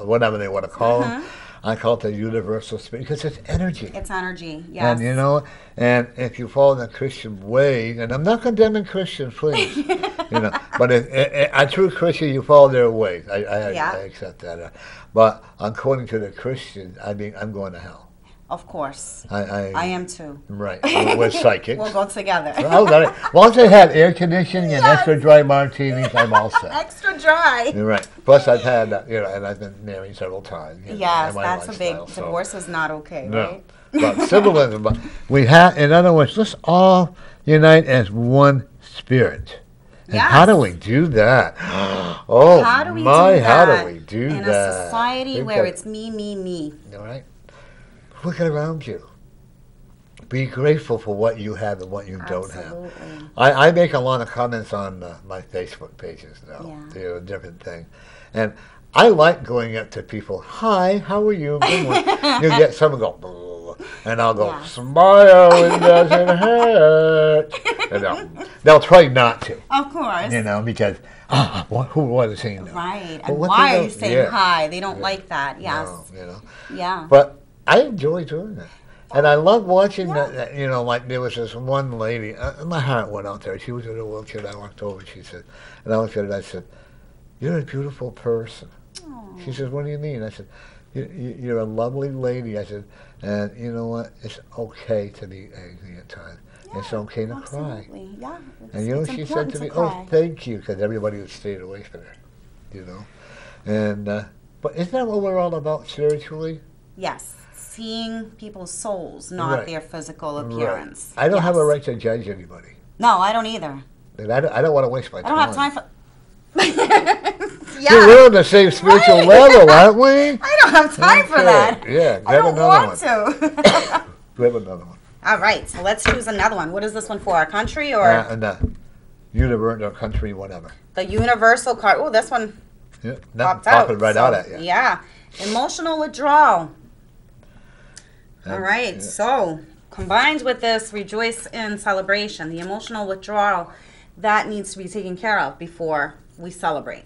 it whatever they want to call him. I call it the universal spirit because it's energy. It's energy. Yes. And and if you follow the Christian way, and I'm not condemning Christians, please, but if a true Christian, you follow their ways. I accept that. But according to the Christian, I mean, I'm going to hell. Of course. I am too. Right. We're psychics. We'll go together. Oh, got it. Once I had air conditioning and extra dry martinis, I'm all set. Extra dry. You're right. Plus, I've had, and I've been married several times. Yes, in my that's a big lifestyle, so- divorce is not okay, No. right? But symbolism, but we have, in other words, let's all unite as one spirit. And how do we do that? Oh, How do we my, do that how do we do in that? a society Think where of- it's me, me, me? All right. Look around you. Be grateful for what you have and what you don't have. Absolutely. I make a lot of comments on my Facebook pages now. Yeah. Different things. And I like going up to people, hi, how are you? Good morning." You get someone go, "Blah," and I'll go, Yeah. smile, it doesn't hurt. And they'll try not to, Of course. because, who was saying that? Right. But And what why they are you don't- saying yeah. hi? They don't like that. Yes. No, Yeah. But I enjoy doing that. And I love watching that, you know, like there was this one lady, my heart went out there. She was in a wheelchair, and I walked over, and she said, and I looked at her, and I said, "You're a beautiful person." Aww. She says, "What do you mean?" I said, "You're a lovely lady." I said, "And you know what? It's okay to be angry at times. It's okay to cry." Absolutely. Yeah. And you know, she said to me, "Oh, thank you," because everybody had stayed away from her, you know. And but isn't that what we're all about spiritually? Yes. Seeing people's souls, not Right. their physical appearance. I don't Yes. have a right to judge anybody. No, I don't either. And I don't want to waste my I time. don't have time for. Yeah. We're on the same spiritual Right. level, aren't we? I don't have time for Okay. that. Yeah, I grab don't another want one. to. Grab another one. All right, so let's choose another one. What is this one for? Our country or And universe or country, whatever. the universal card? Oh, this one Yeah, popped popping out. right So, out at you. Yeah, emotional withdrawal. All And- right, yeah. so combined with this rejoice in celebration, the emotional withdrawal, that needs to be taken care of before we celebrate.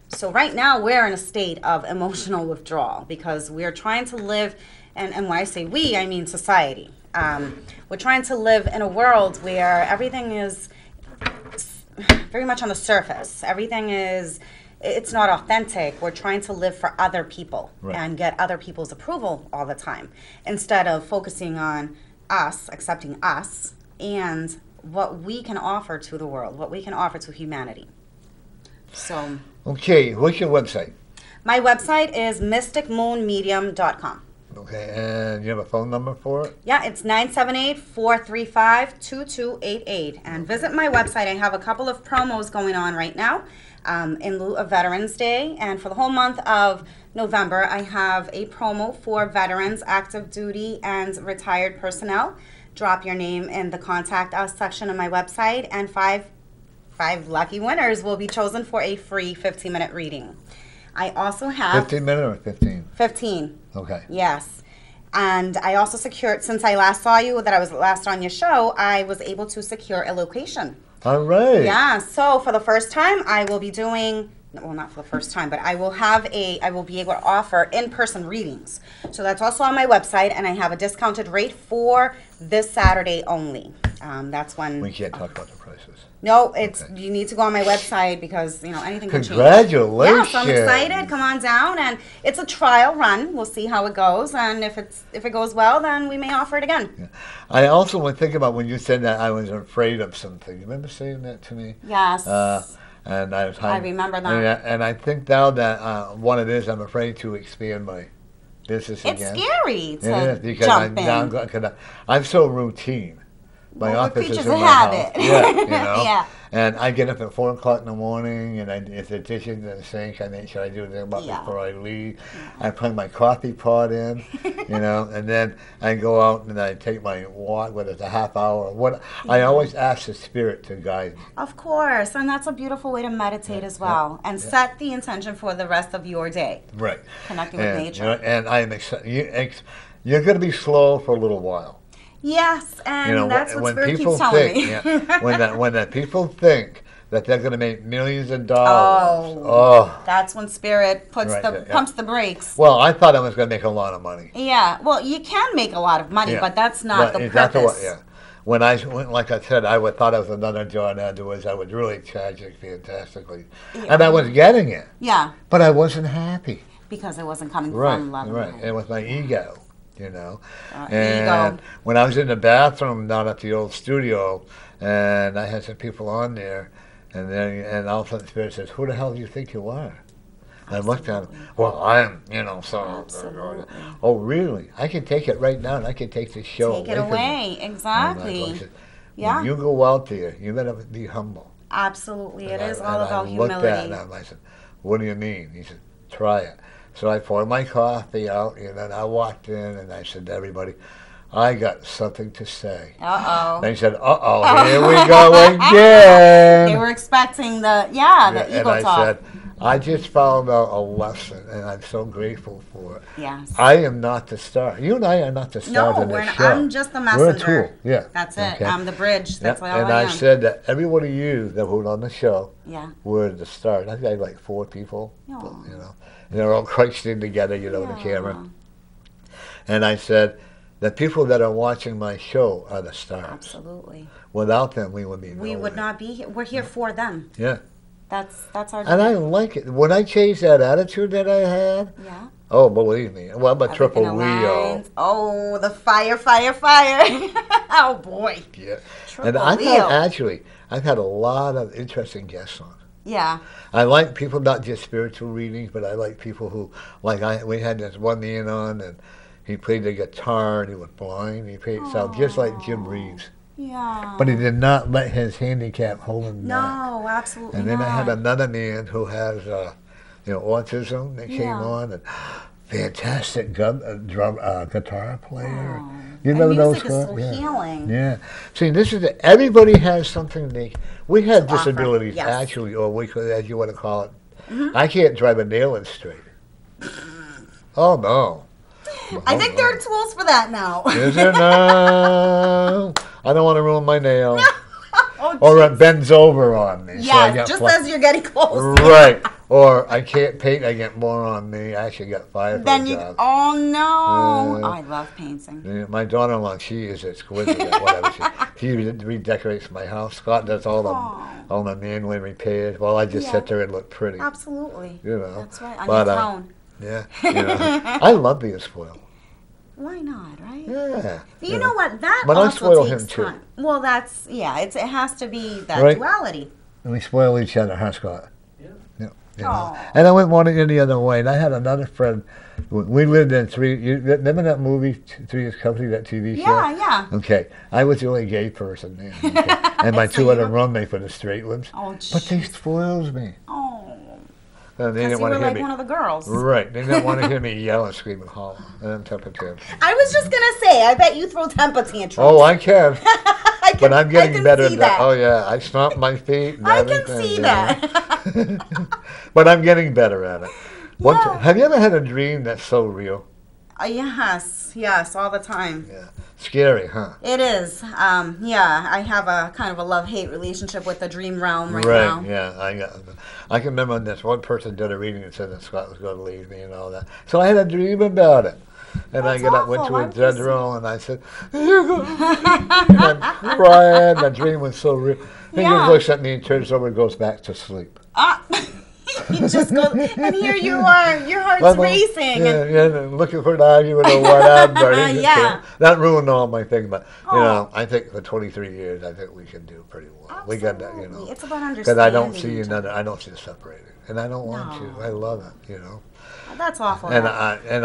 So right now we're in a state of emotional withdrawal because we're trying to live, and when I say we, I mean society. We're trying to live in a world where everything is very much on the surface. Everything is, it's not authentic. We're trying to live for other people Right. and get other people's approval all the time instead of focusing on us, accepting us, and what we can offer to the world, what we can offer to humanity. So Okay, what's your website? my website is mysticmoonmedium.com. Okay, and you have a phone number for it? Yeah, it's 978-435-2288. And visit my website. I have a couple of promos going on right now in lieu of Veterans Day. And for the whole month of November, I have a promo for veterans, active duty, and retired personnel. Drop your name in the Contact Us section of my website, and five lucky winners will be chosen for a free 15-minute reading. I also have 15 minutes or 15? 15. Okay. Yes. And I also secured, since I last saw you, that I was last on your show, I was able to secure a location. All right. Yeah, so for the first time, I will be doing, well, not for the first time, but I will be able to offer in-person readings. So that's also on my website, and I have a discounted rate for this Saturday only. That's when. We can't talk about the prices. No, it's Okay. you need to go on my website because anything can change. Congratulations. Yeah, so I'm excited. Come on down, and it's a trial run. We'll see how it goes, and if it goes well, then we may offer it again. Yeah. I also want to think about when you said that I was afraid of something. You remember saying that to me? Yes. And I was I remember that. And I think now that what it is, I'm afraid to expand my business It's again. scary It is to because jump in. I'm so routine. My Well, we're office is creatures in of my habit. house. Yeah, you know. Yeah. And I get up at 4 o'clock in the morning, and if the dishes in the sink, I make sure I do them up Yeah. before I leave. I put my coffee pot in, and then I go out and I take my walk, whether it's a half hour or what. I always ask the spirit to guide me. Of course, and that's a beautiful way to meditate as well, and set the intention for the rest of your day. Right. Connecting with nature. And I am excited. You're going to be slow for a little while. Yes, and that's what Spirit people keeps telling me. when the people think that they're going to make millions of dollars. That's when Spirit puts Right, pumps the brakes. Well, I thought I was going to make a lot of money. Yeah, well, you can make a lot of money, Yeah. but that's not the Exactly purpose. When like I said, thought I was another John Edwards. I was really charging fantastically, and I was getting it, Yeah, but I wasn't happy. because it wasn't coming Right, from love. and right. light. It was my ego, Ego. And when I was in the bathroom down at the old studio, and I had some people on there, and all of a sudden Spirit says, "Who the hell do you think you are?" And I looked at him. Well, I'm, so. Absolutely. Oh, really? I can take it right now, and I can take this show Take it from you." away, And exactly. I said, Yeah. When you go out there, you better be humble. Absolutely, it And is I- all and about I looked at humility. him. I said, "What do you mean?" He said, "Try it." So I poured my coffee out, and then I walked in, and I said to everybody, "I got something to say." Uh-oh. They said, "Uh-oh, here we go again." They were expecting the ego and I talk. said, "I just found out a lesson, and I'm so grateful for it. Yes. I am not the star. You and I are not the stars No, of this not, show. I'm just the We're a messenger. tool. Yeah. That's it. Okay. I'm the bridge. That's Yeah, all and I I am. said that every one of you that were on the show Yeah. were the stars. I think I had like 4 people, Aw. and they're all crunched in together, the Yeah. camera. And I said, the people that are watching my show are the stars. Absolutely. Without them, we would be We would not be here. We're here for them. Yeah. That's our And I like it. When I changed that attitude that I had, yeah. oh, believe me. Well, I'm a triple Everything Leo. aligns. Oh, the fire, fire, fire. Oh, boy. Yeah. Triple And I've Leo. I've had a lot of interesting guests on. Yeah. I like people, not just spiritual readings, but I like people who, we had this one man on, and he played the guitar, and he was blind. He played sound just like Jim Reeves. Yeah. But he did not let his handicap hold him back. No, absolutely And then not. I had another man who has, autism that came Yeah. on, and fantastic guitar player. Oh. You And remember those music is so guys? healing. Yeah. See, this is everybody has something unique. We have To offer, disabilities, yes. actually, or we could, as you want to call it. I can't drive a nail in straight. Oh no. I think there are tools for that now. Is there? No. I don't want to ruin my nail. Oh, Or it bends over on me. so I yes, get just flat. as you're getting close. Right. Or I can't paint, I get more on me. I actually got fired for Then the you. job. Oh no! Uh, I love painting. Yeah, my daughter-in-law, she is exquisite at whatever. She redecorates my house. Scott does all the manual repairs while I just Yeah. sit there and look pretty. Absolutely. You know. That's right. On But, your throne. Yeah. I love being spoiled. Why not, right? Yeah. But you know what? That But I also spoil takes him, too. time. Well, that's it has to be that Right. duality. And we spoil each other, huh, Scott? Yeah. Yeah. You know? Aw. And I wouldn't want it any other way. And I had another friend. We lived in you remember that movie, Three's Company, that TV show? Yeah, yeah. Okay. I was the only gay person there. Okay? And my So two you other were- roommates were the straight ones. Oh, But they spoils me. Oh, And they because didn't you want were to hear like me. one of the girls. Right. They didn't want to hear me yell and scream and holler. And I'm temper tantrum. I was just gonna say, I bet you throw temper tantrums. Oh, I can. I can, But I'm getting I can better see at that. Oh, yeah. I stomp my feet. And I can everything, see you know. that. But I'm getting better at it. Yeah. Have you ever had a dream that's so real? Yes, all the time. Yeah. Scary, huh? It is. Yeah, I have a kind of a love-hate relationship with the dream realm right now. Yeah. I can remember when this one person did a reading and said that Scott was going to leave me and all that. So I had a dream about it. And I That's get up, went awful. to Why a would you dead say- roll, and I said, "You're going to leave me." And I'm crying. The dream was so real. He Yeah. just looks at me and turns over and goes back to sleep. You just go, and here you are, your heart's Well, racing. Yeah, and looking for an argument or whatever. Yeah. That ruined all my thing, but Oh. I think for 23 years, I think we can do pretty well. We got that, Absolutely. It's about Because understanding. I don't see each other. I don't see it separating, and I don't want No. to. I love it, That's awful. And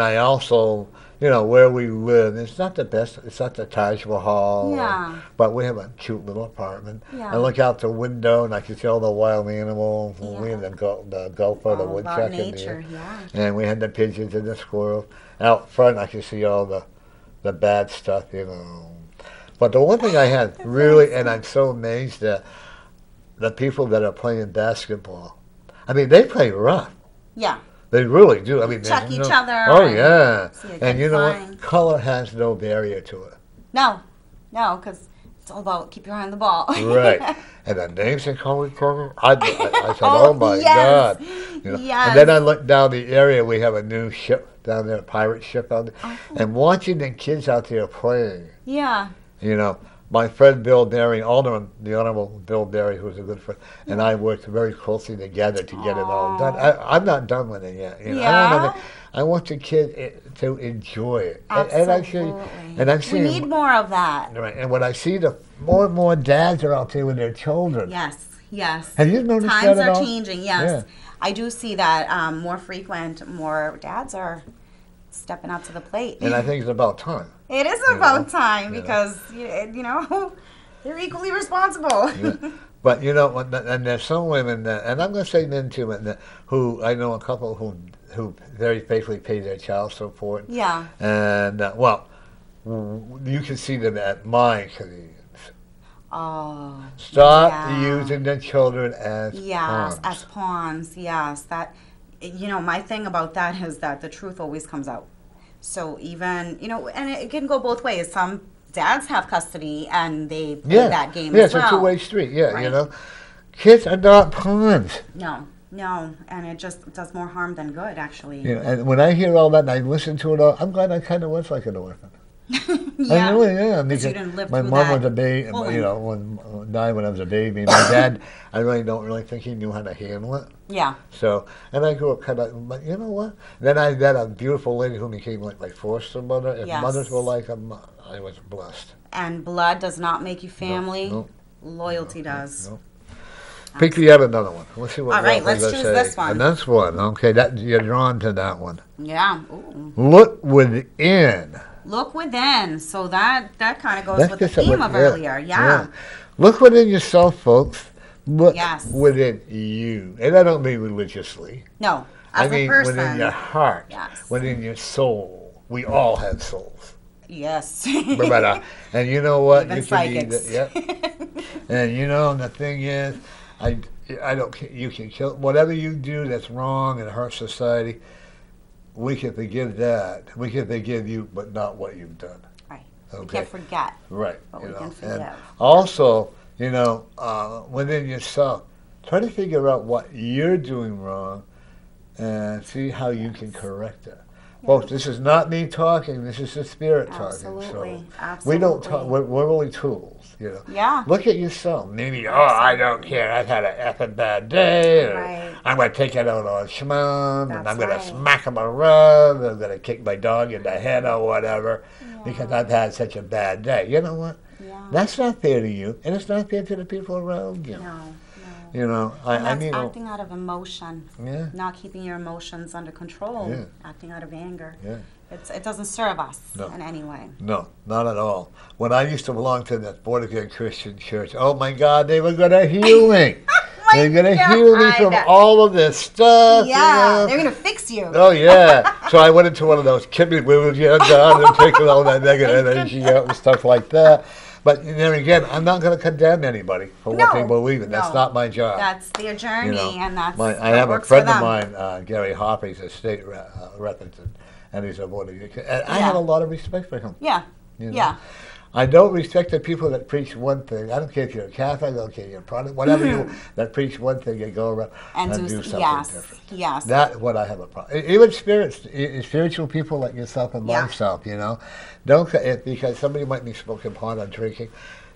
I also, where we live, it's not the best. It's not the Taj Mahal. Yeah. But we have a cute little apartment. Yeah. I look out the window and I can see all the wild animals. Yeah. We had the gopher, the All woodchuck about in nature, there. yeah. And we had the pigeons and the squirrels. Out front, I could see all the bad stuff, But the one thing I had really, and I'm so amazed at the people that are playing basketball. I mean, they play rough. Yeah. They really do. I mean, Check there's each no- other Oh and yeah, see it and get you know fine. what? Color has no barrier to it. No, because it's all about keep your eye on the ball. Right. And the names they call it, I said, Oh, oh my yes. God. Yes. And then I looked down the area. We have a new ship down there, a pirate ship out there. Oh. And watching the kids out there playing, Yeah. my friend Bill Derry, Alderman, the Honorable Bill Derry, who's a good friend, and I worked very closely together to get it all done. I'm not done with it yet. Yeah? I want the kids to enjoy it. Absolutely. And I'm We seeing, need more of that. right, and when I see the more and more dads are out there with their children. Yes. Have you noticed Times that at are all? changing, yes. Yeah. I do see that more frequent, more dads are stepping up to the plate. And I think it's about time. It is about time because, they're equally responsible. But and there's some women that, and I'm going to say men too, who I know a couple who very faithfully pay their child support. Yeah. And you can see them at my convenience. Oh. Stop yeah. using the children as Yes, pawns. as pawns. Yes, that my thing about that is that the truth always comes out. So even and it can go both ways. Some dads have custody and they play that game as well. It's a two-way street. Yeah, Right. kids are not pawns. No, and it just does more harm than good, actually. And when I hear all that and I listen to it all, I'm glad I kind of was like an orphan. Yeah. I really am. Because you Because didn't live my through mom that was a baby, pulling. you know, died when I was a baby. My dad, I really don't really think he knew how to handle it. Yeah. So, and I grew up kind of, but you know what? Then I met a beautiful lady who became like my foster mother. If Yes. mothers were like them, I was blessed. And blood does not make you family. No, Loyalty does. no. Pick the other another one. Let's see what All right, what let's they choose say. this one. And this one, okay, that you're drawn to that one. Yeah. Ooh. Look within. Look within. So that kind of goes That's with the just a theme look- of earlier. Yeah. Look within yourself, folks. Look Yes. within you. And I don't mean religiously. No. I As a mean person. within your heart. Yes. Within your soul. We all have souls. Yes. And you know what? Even You can either, psychics. yep. And you know, the thing is, I don't care. You can kill whatever you do that's wrong and hurt society. We can forgive that. We can forgive you, but not what you've done. Right. We Okay. can't forget. Right. But you we know. can forgive. And also, you know, within yourself, try to figure out what you're doing wrong, and see how you can correct it. Folks, this is not me talking. This is the Spirit Absolutely. talking. So Absolutely. we don't talk. We're only tools. You know. Yeah. Look at yourself. Maybe, I don't care. I've had a effing bad day. Or Right. I'm going to take it out on Shimon, and That's I'm going right. to smack him around. I'm going to kick my dog in the head or whatever because I've had such a bad day. You know what? Yeah. That's not fair to you, and it's not fair to the people around you. No. You know, And I that's mean, acting out of emotion. yeah, Not keeping your emotions under control. Yeah. Acting out of anger. yeah. It doesn't serve us No. in any way. No, not at all. When I used to belong to that born again Christian church, oh my God, they were going to heal me. They're going to heal me from all of this stuff. Yeah, you know? they're gonna fix you. Oh yeah. So I went into one of those kidney wounds, down and taking all that negative energy out and stuff like that. But then again, I'm not going to condemn anybody for what they No, believe in. That's no. not my job. That's their journey, You know, and that's I what have a works for friend of them. mine, Gary Hopper. He's a state representative, and he's a born again. And I Yeah. have a lot of respect for him. Yeah, You know? yeah. I don't respect the people that preach one thing. I don't care if you're a Catholic, I don't care if you're a Protestant, whatever you that preach one thing and go around and do something yes, different. yes. That's what I have a problem. Even spiritual people like yourself and Yeah. myself, you know, don't because somebody might be smoking pot or drinking,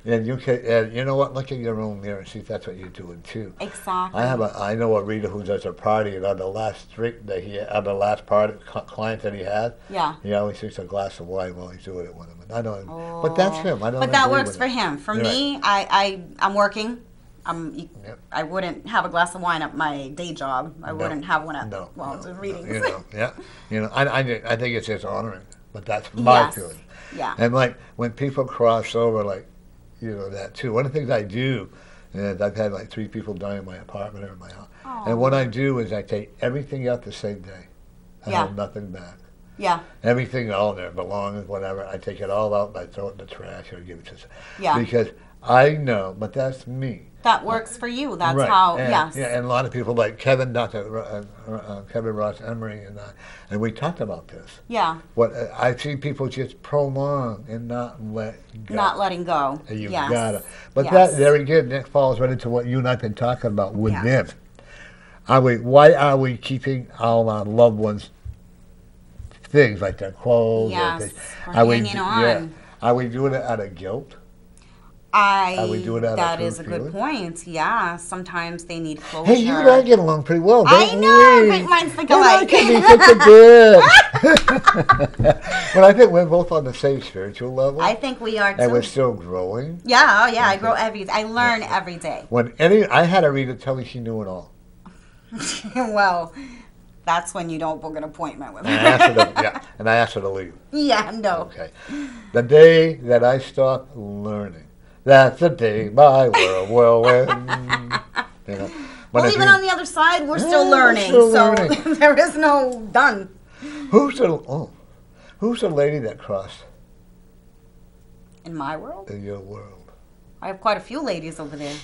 and you can. And you know what? Look in your own mirror and see if that's what you're doing too. Exactly. I know a reader who does a party, and on the last drink that on the last party client that he had, Yeah. he always drinks a glass of wine while he's doing it with him. And I don't, but that's him. I don't. But that agree works with for it. him. For You're me, I'm working. Yep. I wouldn't have a glass of wine at my day job. I wouldn't have one at while I was in readings. You know, yeah. You know, I think it's just honoring, but that's my Yes. feeling. Yeah. And like when people cross over, like, you know, that too. One of the things I do, and I've had like 3 people die in my apartment or in my house. Aw. And what I do is I take everything out the same day. I Yeah. hold nothing back. Yeah. Everything, all their belongings, whatever, I take it all out and I throw it in the trash or give it to Yeah. because I know, but that's me. That works for you. That's Right. how. And, Yes. Yeah, and a lot of people like Kevin, Kevin Ross Emery, and we talked about this. Yeah. What I see people just prolong and not let go. Not letting go. And you yes. gotta. But Yes. that there again, that falls right into what you and I've been talking about within. Why are we keeping all our loved ones things like their clothes? Yes. Or things? We're Are we, hanging yeah. on. Are we doing it out of guilt? Are we doing that out of That true is a feeling? good point. Yeah. Sometimes they need closure. Hey, you and I get along pretty well, don't I know. we? Great minds think You and I alike. can be such a good. But I think we're both on the same spiritual level. I think we are and we're too. still growing. Yeah. Oh, yeah. I grow I learn every day. I had a reader tell me she knew it all. Well, that's when you don't book an appointment with And I her. asked her to, and I asked her to leave. Yeah. No. Okay. The day that I stopped learning, that's the day my world will end. You know, when Well, I even think, on the other side, we're still Yeah, we're learning. still so learning. there is no done. who's the lady that crossed In my world, in your world? I have quite a few ladies over there.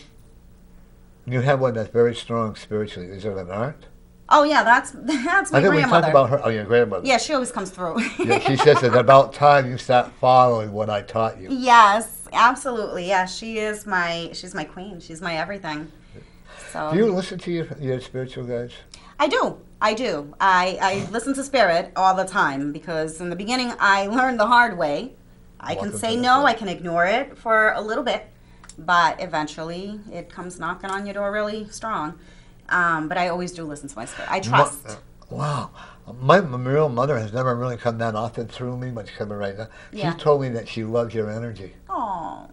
You have one that's very strong spiritually. Is it an art? Oh yeah, that's my I think we grandmother. talked about her. Oh, your grandmother. Yeah, she always comes through. Yeah, she says it's about time you start following what I taught you. Yes, absolutely. Yeah, she's my queen. She's my everything. So Do you listen to your spiritual guides? I do. I listen to Spirit all the time because in the beginning I learned the hard way I can Welcome say to the no, club. I can ignore it for a little bit, but eventually it comes knocking on your door really strong. But I always do listen to my spirit. I trust. Wow. My real mother has never really come that often through me, but she's coming right now. Yeah. She told me that she loved your energy. Oh,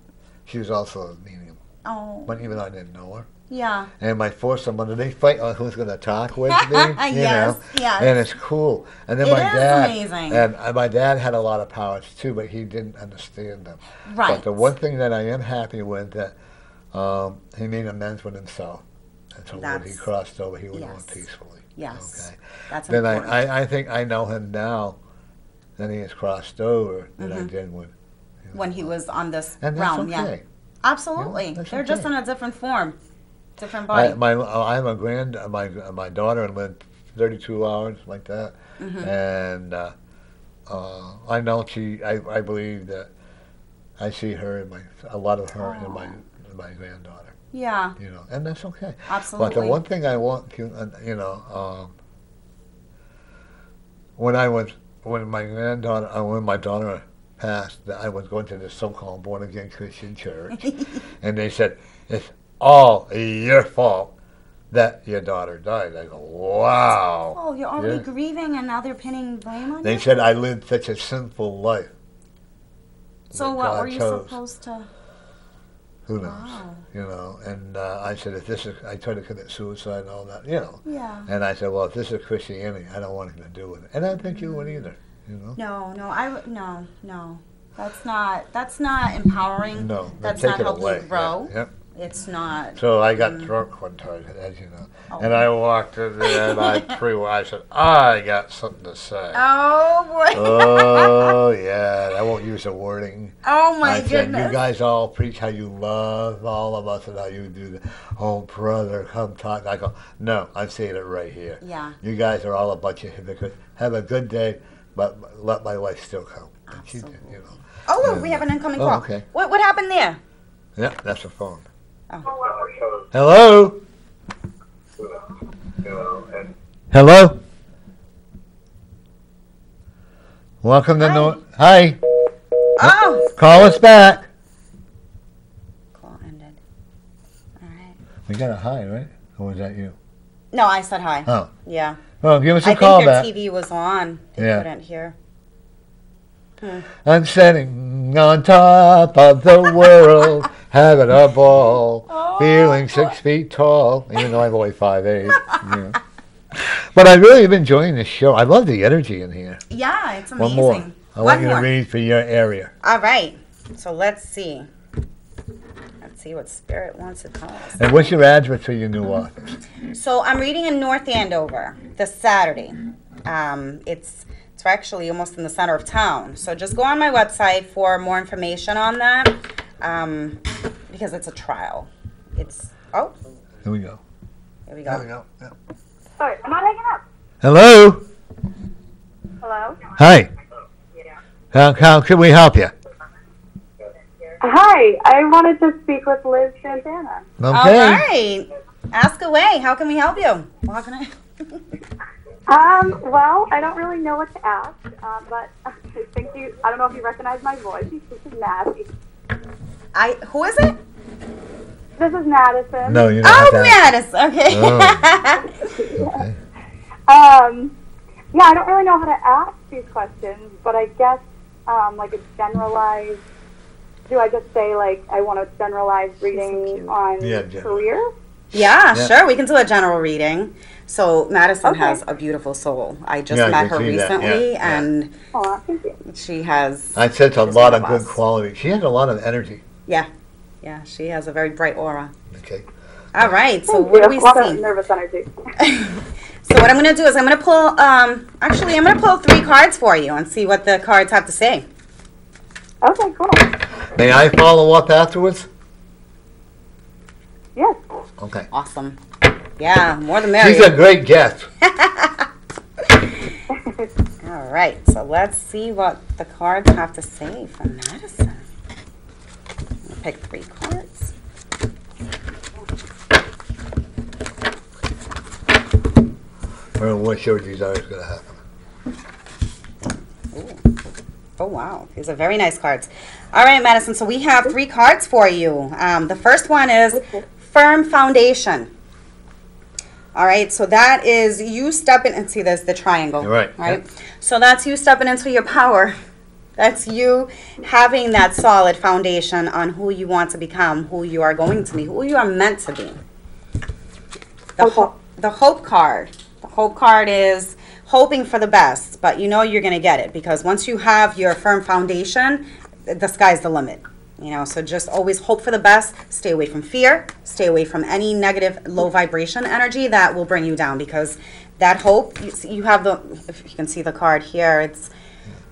She was also a medium, oh, but even though I didn't know her. yeah. And my foursome, when they fight on who's going to talk with me, you Yes, know, yes. and it's cool. And then It my is dad, amazing. and my dad had a lot of powers too, but he didn't understand them. Right. But the one thing that I am happy with that he made amends with himself, and so when he That's- crossed over, he went on yes. peacefully. Yes. Okay. That's Then important. I think I know him now than he has crossed over than I did when. When he was on this And that's realm, okay. yeah. Absolutely. Yeah, that's They're just okay. in a different form, different body. I have a my daughter lived 32 hours like that, Mm-hmm. and I know I believe that I see her in a lot of her in my granddaughter, Yeah, you know, and that's okay. absolutely. But the one thing I want, when my daughter passed, that I was going to the so-called born-again Christian church, and they said, it's all your fault that your daughter died. I go, wow. Oh, you're already Yeah. grieving and now they're pinning blame on They you? said I lived such a sinful life. So that what God were you chose. supposed to... Who knows? Wow. You know, and I said, I tried to commit suicide and all that, you know. Yeah. And I said, well, if this is Christianity, I don't want anything to do with it. And I don't think you would either, you know. No. That's not empowering. No, That's take not it helping away. you grow. Yep. It's not... So I got drunk one time, as you know. Oh. And I walked in there and I said, I got something to say. Oh, boy. Oh, yeah. I won't use the wording. Oh, my I said, goodness. you guys all preach how you love all of us and how you do that. Oh, brother, come talk. I go, no, I'm saying it right here. Yeah. You guys are all a bunch of hypocrites. Have a good day, but let my wife still come. And she did, you know. Oh, look, And, we have an incoming oh, call. okay. What happened there? Yeah, that's the phone. Oh. Hello? Hello? Welcome to Hi. Oh! Call us back. Call ended. All right. We got a hi, right? Or was that you? No, I said hi. Oh. Yeah. Well, give us a I call think their back. TV was on. They Yeah. couldn't hear. I'm sitting on top of the world, having a ball, feeling 6 feet tall, even though I'm only 5'8". Yeah. But I really am enjoying this show. I love the energy in here. Yeah, it's One amazing. more. I want you to more. read for your area. All right. So let's see. Let's see what Spirit wants to tell us. And what's your address for your new office? So I'm reading in North Andover this Saturday. It's actually almost in the center of town. So just go on my website for more information on that, because it's a trial. It's Here we go. here we There we go. go. Yeah. Sorry, I'm not hanging up. Hello? Hello? Hi. How can we help you? Hi, I wanted to speak with Liz Santana. All Okay. right. Ask away. How can we help you? Well, how can I? Well, I don't really know what to ask, but I don't know if you recognize my voice. This is Maddie. Who is it? This is Madison. No, you don't Oh, have to. Madison. Okay. Oh. Okay. Yeah, I don't really know how to ask these questions, but I guess like a generalized. Do I just say like I want a generalized reading on Yeah, general. career? Yeah, Yeah. sure. We can do a general reading. So Madison Okay. has a beautiful soul. I just Yeah, I met can her see that. recently, Yeah, and Oh, thank you. she has. I sense a she's lot one of good us. quality. She has a lot of energy. Yeah, she has a very bright aura. Okay. All right. So Thank what you. do we A lot of see? nervous energy. So what I'm going to do is I'm going to pull. Actually, I'm going to pull 3 cards for you and see what the cards have to say. Okay, cool. May I follow up afterwards? Yes. Okay. Awesome. Yeah, more the merrier. She's a great guest. All right. So let's see what the cards have to say from Madison. I'm going to pick 3 cards. Or what show desire is going to happen. Oh, Oh, wow. These are very nice cards. All right, Madison. So we have 3 cards for you. The first one is Firm Foundation. All right. So that is you stepping, and see there's the triangle. Right. Right. Yep. So that's you stepping into your power. That's you having that solid foundation on who you want to become, who you are going to be, who you are meant to be. The Hope card. The Hope card is hoping for the best, but you know you're going to get it, because once you have your firm foundation, the sky's the limit. You know, so just always hope for the best. Stay away from fear. Stay away from any negative, low vibration energy that will bring you down, because that hope, you have the, if you can see the card here, it's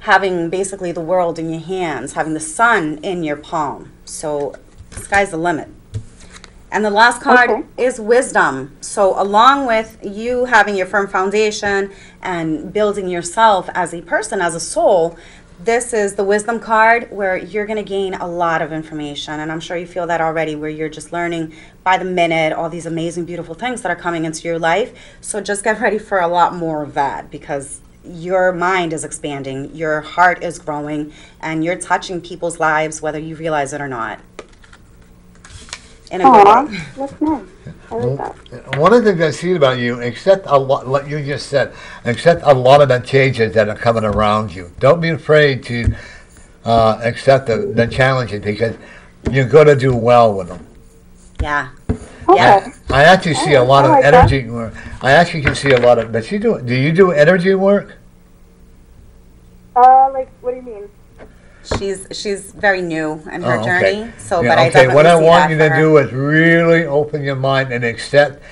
having basically the world in your hands, having the sun in your palm. So the sky's the limit. And the last card is wisdom. So along with you having your firm foundation and building yourself as a person, as a soul, this is the wisdom card, where you're going to gain a lot of information. And I'm sure you feel that already, where you're just learning by the minute all these amazing, beautiful things that are coming into your life. So just get ready for a lot more of that, because your mind is expanding, your heart is growing, and you're touching people's lives whether you realize it or not. In a good way. That's nice. I like that. One of the things I see about you, accept a lot, like you just said, accept a lot of the changes that are coming around you. Don't be afraid to accept the challenges, because you're going to do well with them. Yeah. Okay. I actually see a lot of energy work. I actually can see a lot of. But do you do energy work? Like, what do you mean? She's very new in her journey. So, yeah, but I definitely what I see want that you for to her. do is really open your mind and accept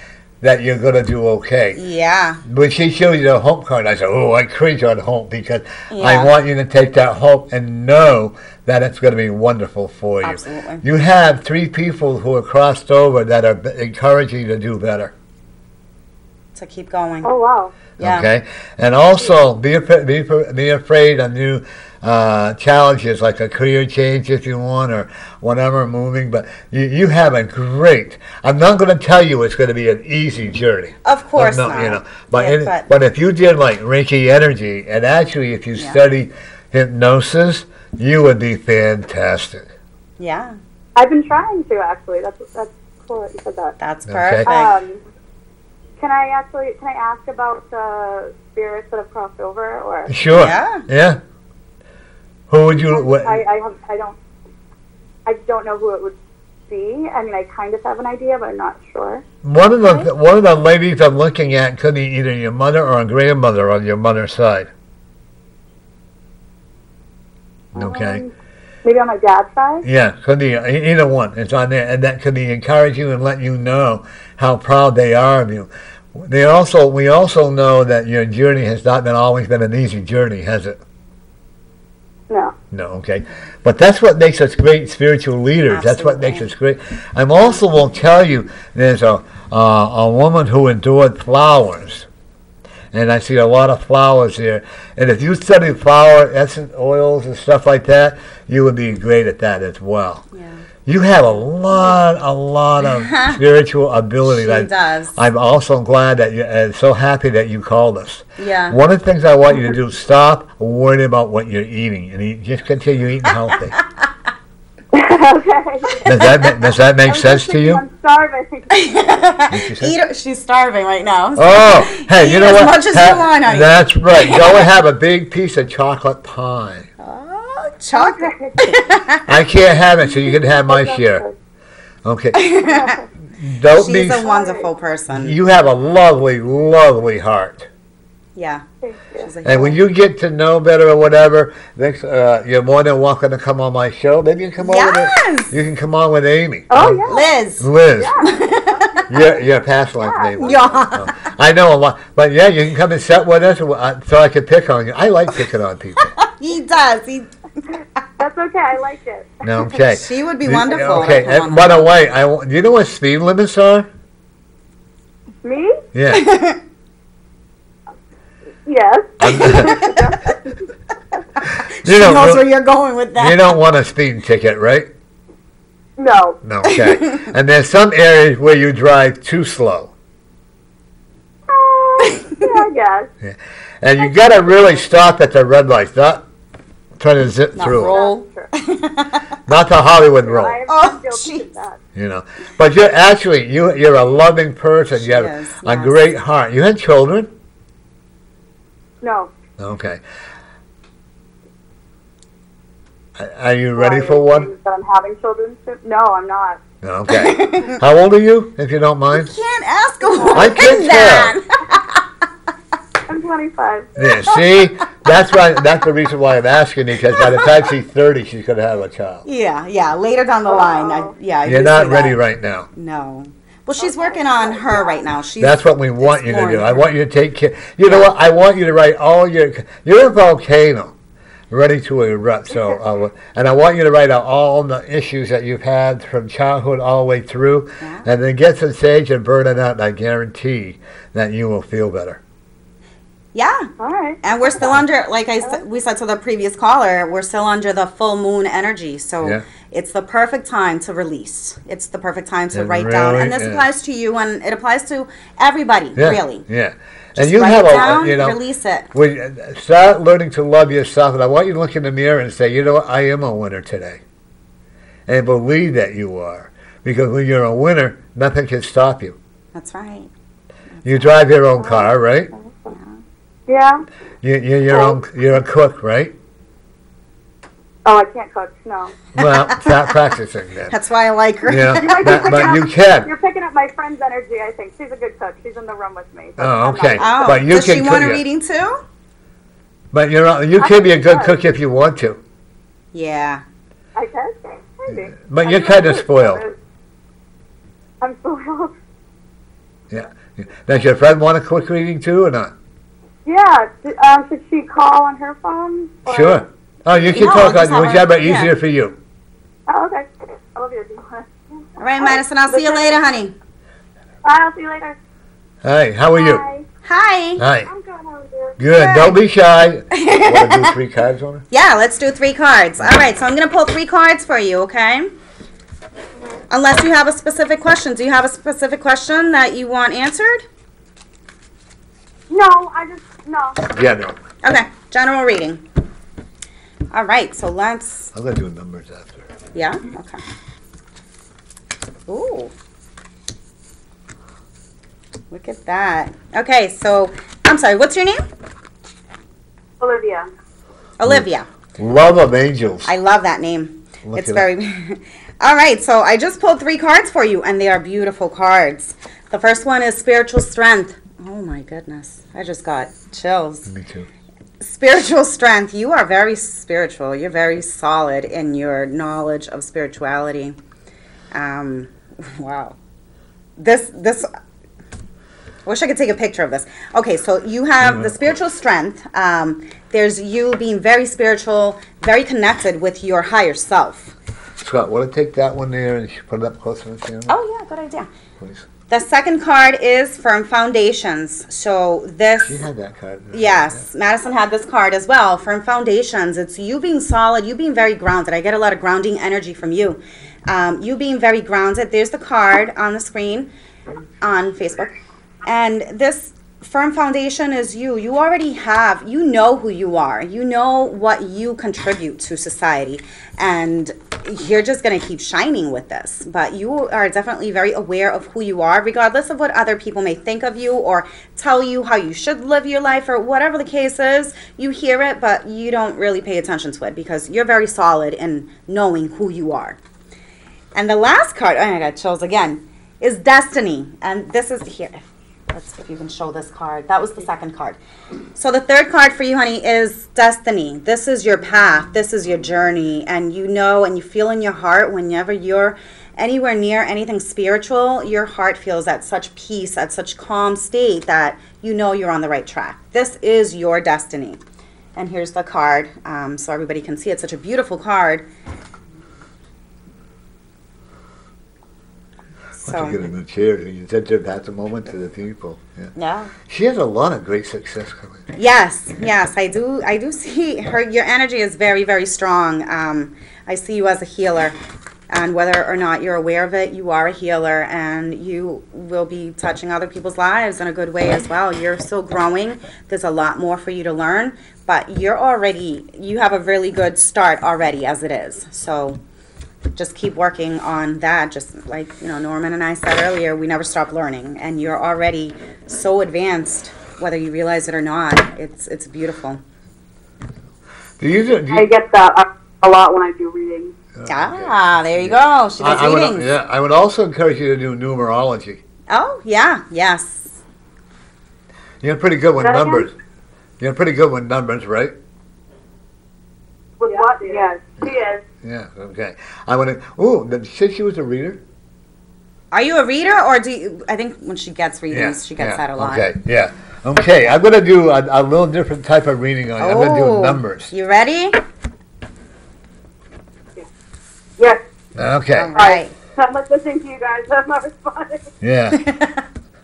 that you're going to do okay. Yeah. When she showed you the hope card, I said, oh, I cringe on hope, because I Yeah. want you to take that hope and know that it's going to be wonderful for you. Absolutely. You have 3 people who are crossed over that are encouraging you to do better. To keep going. Oh, wow. Yeah. Okay, and also be afraid of new challenges, like a career change if you want, or whatever, moving. But you have a great. I'm not going to tell you it's going to be an easy journey. Of course No, not. you know, but Yeah, but if you did like Reiki energy, and actually if you study hypnosis, you would be fantastic. Yeah. I've been trying to, actually. That's cool that you said that. That's Okay. perfect. Can I ask about the spirits that have crossed over, or? Sure. Yeah. Yeah. Who would you? What, I don't know who it would be. I mean, I kind of have an idea, but I'm not sure. one of the ladies I'm looking at could be either your mother or a grandmother on your mother's side. Okay. Maybe on my dad's side? Yeah, could be either one. It's on there, and that could be encourage you and let you know how proud they are of you. We also know that your journey has not always been an easy journey, has it? No. No, okay. But that's what makes us great spiritual leaders. Absolutely. That's what makes us great. I also will tell you, there's a woman who endured flowers. And I see a lot of flowers here. And if you study flower essence oils and stuff like that, you would be great at that as well. Yeah. You have a lot of spiritual ability. She does. I'm also glad that and so happy that you called us. Yeah. One of the things I want you to do, stop worrying about what you're eating, and just continue eating healthy. Okay. Does that make sense to you? I'm starving. She's starving right now. Oh, hey, you Eat know as what? much as you want, honey. That's right. Go and have a big piece of chocolate pie. Oh, chocolate. I can't have it, so you can have my share. Okay. Don't She's be. a wonderful person. You have a lovely, lovely heart. Yeah. Thank you. She's a And when you get to know better or whatever, you're more than welcome to come on my show. Maybe you can come on with Yes! You can come on with Amy. Oh, yeah. Liz. You're a past life name. Yeah. Oh, I know a lot, but yeah, you can come and sit with us, so I can pick on you. I like picking on people. He does. That's okay. I like it. Okay. She would be wonderful. Okay. to come on By the the way, do you know what speed limits are? Me? Yeah. Yes. She knows where you're going with that. You don't want a speeding ticket, right? No. No. Okay. And there's some areas where you drive too slow. Yeah, I guess. And you got to really stop at the red lights, not trying to zip Not through. roll. Sure. Not the Hollywood roll. I'm guilty jeez. of that. You know, but you're actually you're a loving person. She You have is, a yes. great heart. You had children? No. Okay. Are you ready Why, for one? That I'm having children soon? No, I'm not. Okay. How old are you, if you don't mind? Can't ask a I woman can't that. I'm 25. Yeah, see, that's why. That's the reason why I'm asking you, because by the time she's 30, she's going to have a child. Yeah, later down the line. I You're do not see ready that. right now. No. Well, she's working on her right now. She's That's what we want you to do. exploring I her. want you to take care. You know what? I want you to write all your. You're a volcano, ready to erupt. So, and I want you to write out all the issues that you've had from childhood all the way through, Yeah. and then get some sage and burn it out. And I guarantee that you will feel better. Yeah. All right. And we're still under, like we said to the previous caller, we're still under the full moon energy. So Yeah. it's the perfect time to release. It's the perfect time to It write down. really And this is. applies to you, and it applies to everybody, Yeah, really. Yeah. Just And you write have it a, down, you know, release it. when start learning to love yourself, and I want you to look in the mirror and say, you know what, I am a winner today, and believe that you are, because when you're a winner, nothing can stop you. That's right. You drive your own car, right? Yeah. You're a cook, right? Oh, I can't cook. No. Well, start practicing then. That's why I like her. Yeah, might be but picking you up- can. You're picking up my friend's energy, I think. She's a good cook. She's in the room with me. but Oh, I'm not okay. good. Oh, But you does can she want a cook, yeah. reading too? But you can be a good cook if you want to. Yeah. I guess. Maybe. But I you're do kind of like spoiled. it. I'm spoiled. Yeah. Does your friend want a quick reading too, or not? Yeah. Should she call on her phone? Or- Sure. Oh, you can No, talk just on have her- whichever yeah. easier for you. Oh, okay. I love you. All right, Madison, I'll see you later, honey. Bye. I'll see you later. Hi, how are you? Bye. Hi. Hi. I'm good. How are you? Good. Don't be shy. Want to do 3 cards on her? Yeah, let's do 3 cards. All right, so I'm going to pull 3 cards for you, okay? Unless you have a specific question. Do you have a specific question that you want answered? No, no. Yeah, no. Okay, general reading. All right, so let's, I'm going to do numbers after. yeah? Okay. Ooh. Look at that. Okay, so, I'm sorry, what's your name? Olivia. Olivia. Love of angels. I love that name. Look It's at very. All right, so I just pulled 3 cards for you, and they are beautiful cards. The first one is Spiritual Strength. Oh my goodness, I just got chills. Me too. Spiritual Strength. You are very spiritual. You're very solid in your knowledge of spirituality. Wow. This. I wish I could take a picture of this. Okay, so you have the spiritual strength. There's you being very spiritual, very connected with your higher self. Scott, want to take that one there and put it up close to the camera? Oh, yeah, good idea. Please. The second card is Firm Foundations. So this... She had that card. Yes, Madison had this card as well. Firm Foundations. It's you being solid, you being very grounded. I get a lot of grounding energy from you. You being very grounded. There's the card on the screen on Facebook. And this firm foundation is you. You already have, you know who you are. You know what you contribute to society. And you're just going to keep shining with this. But you are definitely very aware of who you are, regardless of what other people may think of you or tell you how you should live your life or whatever the case is. You hear it, but you don't really pay attention to it because you're very solid in knowing who you are. And the last card, oh, I got chills again, is Destiny. And this is here. Let's see if you can show this card. That was the second card. So the third card for you, honey, is Destiny. This is your path. This is your journey. And you know and you feel in your heart whenever you're anywhere near anything spiritual, your heart feels at such peace, at such calm state that you know you're on the right track. This is your destiny. And here's the card so everybody can see. It's such a beautiful card. So get in the chair and you said that's a moment to the people. Yeah. Yeah. She has a lot of great success coming. Yes, I do see her. Your energy is very, very strong. I see you as a healer. And whether or not you're aware of it, you are a healer, and you will be touching other people's lives in a good way as well. You're still growing. There's a lot more for you to learn, but you have a really good start already as it is. So just keep working on that. Just like, Norman and I said earlier, we never stop learning, and you're already so advanced, whether you realize it or not. It's beautiful. I get that a lot when I do readings. There you go. She does readings. I would also encourage you to do numerology. Oh, yeah, yes. You're pretty good with numbers. You're pretty good with numbers, right? With what? Yes, she is. Yeah, okay. Did she say she was a reader? Are you a reader, or I think when she gets readings, she gets that a lot. Okay, yeah. Okay, I'm going to do a little different type of reading on you. I'm going to do numbers. You ready? Yes. Okay. All right. I'm like listening to you guys. I'm not responding. Yeah.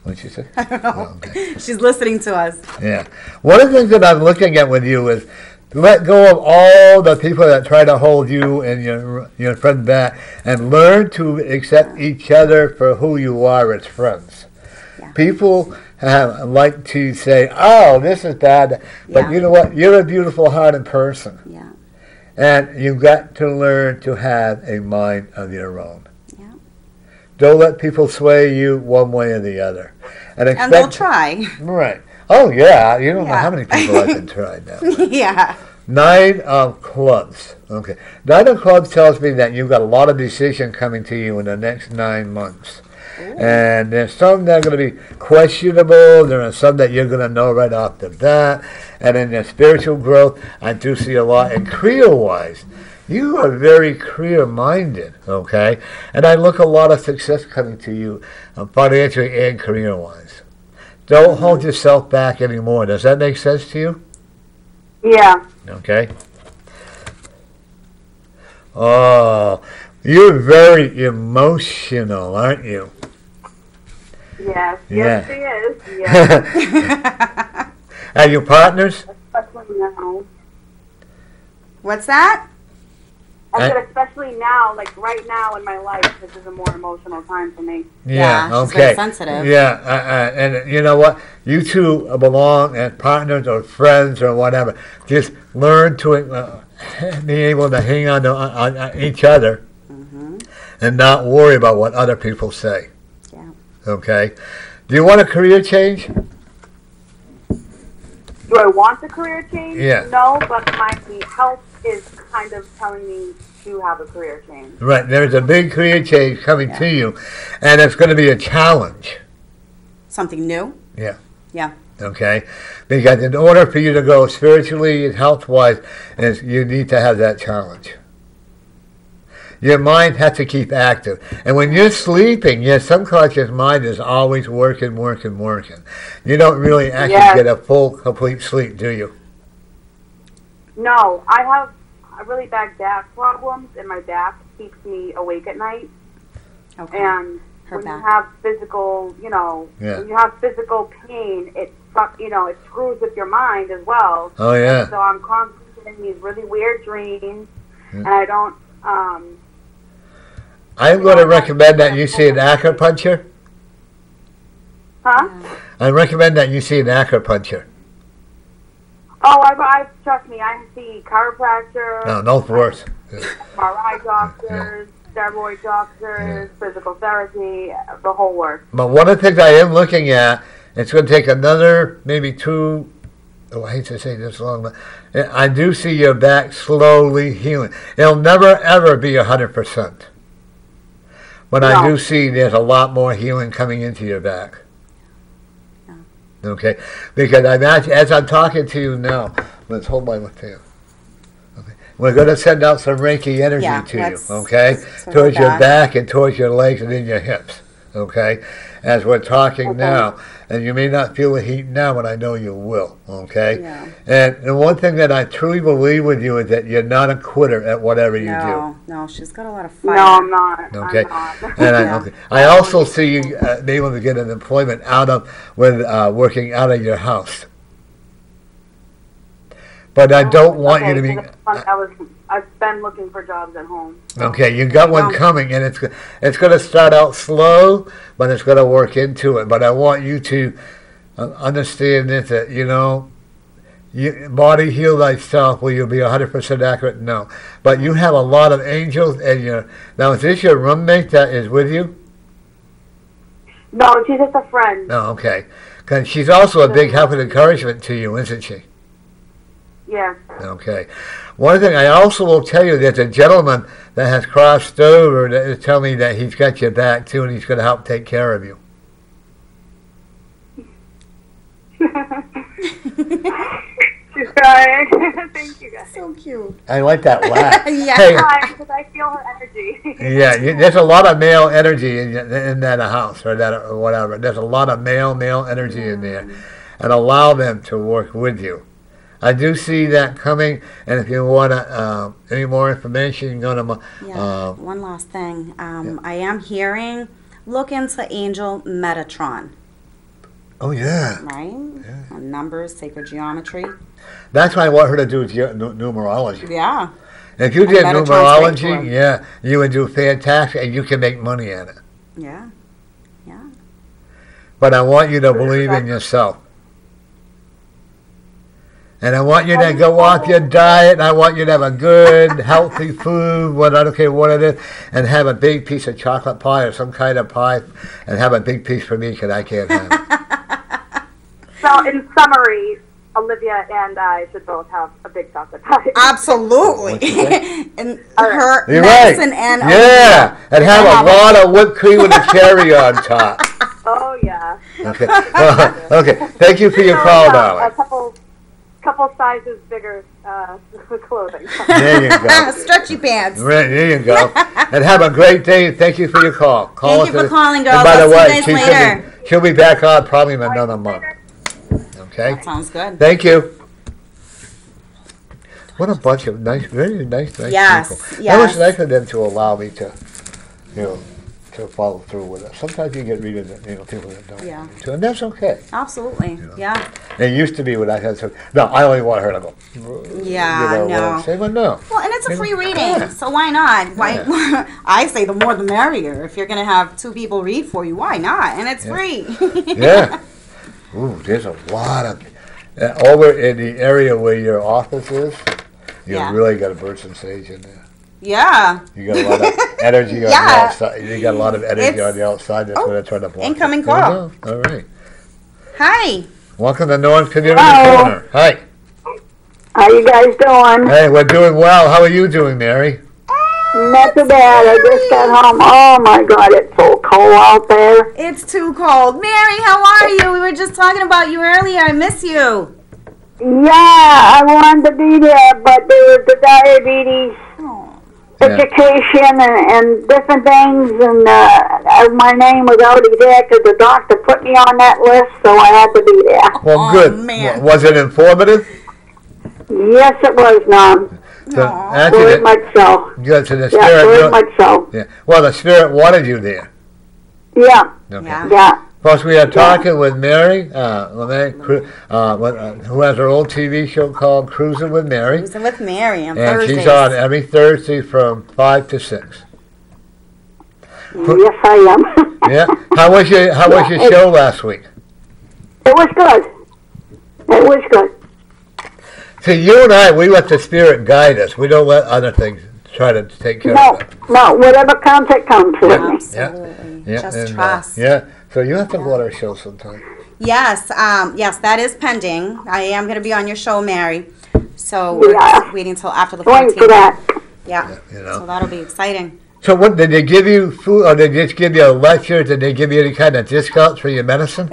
What did she say? I don't know. Oh, okay. She's listening to us. Yeah. One of the things that I'm looking at with you is let go of all the people that try to hold you and your friend back, and learn to accept each other for who you are as friends. Yeah. People like to say, "Oh, this is bad," but you know what? You're a beautiful-hearted person. Yeah. And you've got to learn to have a mind of your own. Yeah. Don't let people sway you one way or the other. And they'll try. Right. Oh, yeah. You don't know how many people have been tried now. Yeah. 9 of clubs. Okay. 9 of clubs tells me that you've got a lot of decision coming to you in the next 9 months. Ooh. And there's some that are going to be questionable. There are some that you're going to know right off the bat. And in your spiritual growth, I do see a lot. And career-wise, you are very career-minded, okay? And I look a lot of success coming to you financially and career-wise. Don't hold yourself back anymore. Does that make sense to you? Yeah. Okay. Oh, you're very emotional, aren't you? Yes. Yeah. Yes, she is. Yes. Are you partners? Especially now. What's that? I said especially now, like right now in my life, this is a more emotional time for me. Yeah, she's okay. very sensitive. Yeah, and you know what? You two belong as partners or friends or whatever. Just learn to be able to hang on each other and not worry about what other people say. Yeah. Okay? Do you want a career change? Do I want a career change? Yeah. No, but my health is kind of telling me to have a career change. Right. There's a big career change coming to you, and it's going to be a challenge. Something new? Yeah. Yeah. Okay? Because in order for you to go spiritually and health-wise, you need to have that challenge. Your mind has to keep active. And when you're sleeping, your subconscious mind is always working. You don't really actually get a full, complete sleep, do you? No, I have a really bad back problems, and my back keeps me awake at night. Okay. And when you have physical, when you have physical pain, it screws with your mind as well. Oh, yeah. And so I'm constantly getting these really weird dreams, and I don't, I'm going to recommend that you see an acupuncture. Huh? I recommend that you see an acupuncture. Oh, I trust me. I see chiropractor. No worse. MRI doctors, steroid doctors, physical therapy, the whole works. But one of the things I am looking at, it's going to take another maybe 2. Oh, I hate to say this long, but I do see your back slowly healing. It'll never ever be 100%. But I do see there's a lot more healing coming into your back. Okay, because as I'm talking to you now, let's hold my left hand. Okay, we're going to send out some Reiki energy to you. Okay, towards your back and towards your legs and in your hips. Okay, as we're talking now, and you may not feel the heat now, but I know you will. Okay, and the one thing that I truly believe with you is that you're not a quitter at whatever you do. No, she's got a lot of fire. No, I'm not. Okay, I'm not. and I also see you being able to get an employment working out of your house. but I don't want you to Okay, be. so I've been looking for jobs at home. Okay, you got one coming, and it's going to start out slow, but it's going to work into it. But I want you to understand this, that, you know, body heal thyself. Will you be 100% accurate? No. But you have a lot of angels, and now is this your roommate that is with you? No, she's just a friend. Oh, okay. Because she's also a big help and encouragement to you, isn't she? Yeah. Okay. One thing I also will tell you, there's a gentleman that has crossed over that is telling me that he's got your back too, and he's going to help take care of you. She's crying. Thank you, guys. So cute. I like that laugh. Yeah. Hey, Because I feel her energy. yeah, there's a lot of male energy in that house or whatever. There's a lot of male energy in there, and allow them to work with you. I do see that coming, and if you want any more information, you can go to my. One last thing. I am hearing, look into Angel Metatron. Oh yeah. Right? Yeah. Numbers, sacred geometry. That's what I want her to do with numerology. Yeah. If you did Metatron's numerology, great yeah, you would do fantastic, and you can make money at it. Yeah. Yeah. But I want you to believe in yourself. And I want you to go off your diet, and I want you to have a good, healthy food, I don't care what it is, and have a big piece of chocolate pie or some kind of pie, and have a big piece for me because I can't have it. So, in summary, Olivia and I should both have a big chocolate pie. Absolutely. And her You're medicine right. and yeah, and have a lot of whipped cream with a cherry on top. Oh, yeah. Okay. Okay. Thank you for your call, darling. A couple sizes bigger clothing. There you go. Stretchy pants. Right, there you go. And have a great day. Thank you for your call. Thank you for calling, girls. And by the I'll way, see you guys later. she'll be back on probably in another month. Okay? That sounds good. Thank you. What a bunch of very nice people. Yes. That was nice of them to allow me to, to follow through with it. Sometimes you get rid of people that don't want you to, and that's okay. Absolutely. Yeah. It used to be when I had some. No, I only want her to go. Yeah, no. Say, well, no. Well, and it's a free reading, so why not? Why? I say the more the merrier. If you're going to have two people read for you, why not? And it's free. Yeah. Ooh, there's a lot of over in the area where your office is. You really got a birch and sage in there. Yeah. You got a lot of energy on the outside. You got a lot of energy on the outside. That's what I try to block. Incoming call. All right. Hi. Welcome to North Community Corner. Hi. How you guys doing? Hey, we're doing well. How are you doing, Mary? Not too bad. I just got home. Oh my God, it's so cold out there. It's too cold. Mary, how are you? We were just talking about you earlier. I miss you. Yeah, I wanted to be there, but there was the diabetes, education, and different things, and my name was already there because the doctor put me on that list, so I had to be there. Well, good. Man. Was it informative? Yes, it was, Mom. Very much so. Good. So the Yeah, spirit. very much so. Yeah. Well, the spirit wanted you there. Yeah. Okay. Yeah. Of course, we are talking with Mary, who has her old TV show called Cruising with Mary. Cruising with Mary on And Thursdays. she's on every Thursday from 5 to 6. Yes, I am. Yeah. How was your show last week? It was good. It was good. See, you and I, we let the spirit guide us. We don't let other things try to take care of it. No, whatever comes, it comes with me. Absolutely. Yeah. Just And, trust. yeah. So you have to go on our show sometime. Yes, yes, that is pending. I am going to be on your show, Mary. So we're just waiting until after the 14th. Waiting for that. Yeah. So that'll be exciting. So what, did they give you food, or did they just give you a lecture? Did they give you any kind of discounts for your medicine?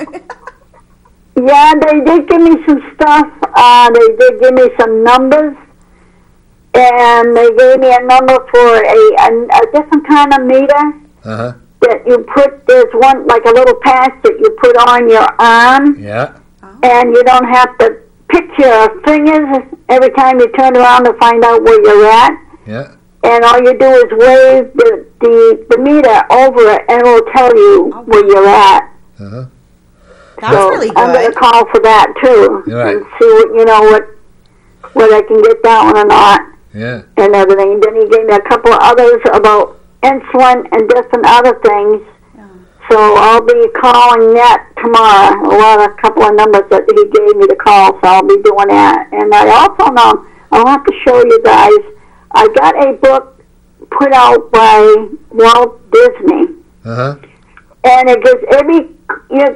Yeah, they did give me some stuff. They did give me some numbers. And they gave me a number for a different kind of meter. Uh-huh. That you put, there's one, like a little patch that you put on your arm. Yeah. And you don't have to pick your fingers every time you turn around to find out where you're at. Yeah. And all you do is wave the meter over it, and it will tell you where you're at. Uh-huh. That's really good. I'm going to call for that, too. Right. And see what, whether I can get that one or not, Yeah. and everything. Then he gave me a couple of others about insulin and different other things. So I'll be calling that tomorrow. A couple of numbers that he gave me to call, so I'll be doing that. And I also know, I'll have to show you guys, I got a book put out by Walt Disney. Uh-huh. And it gives every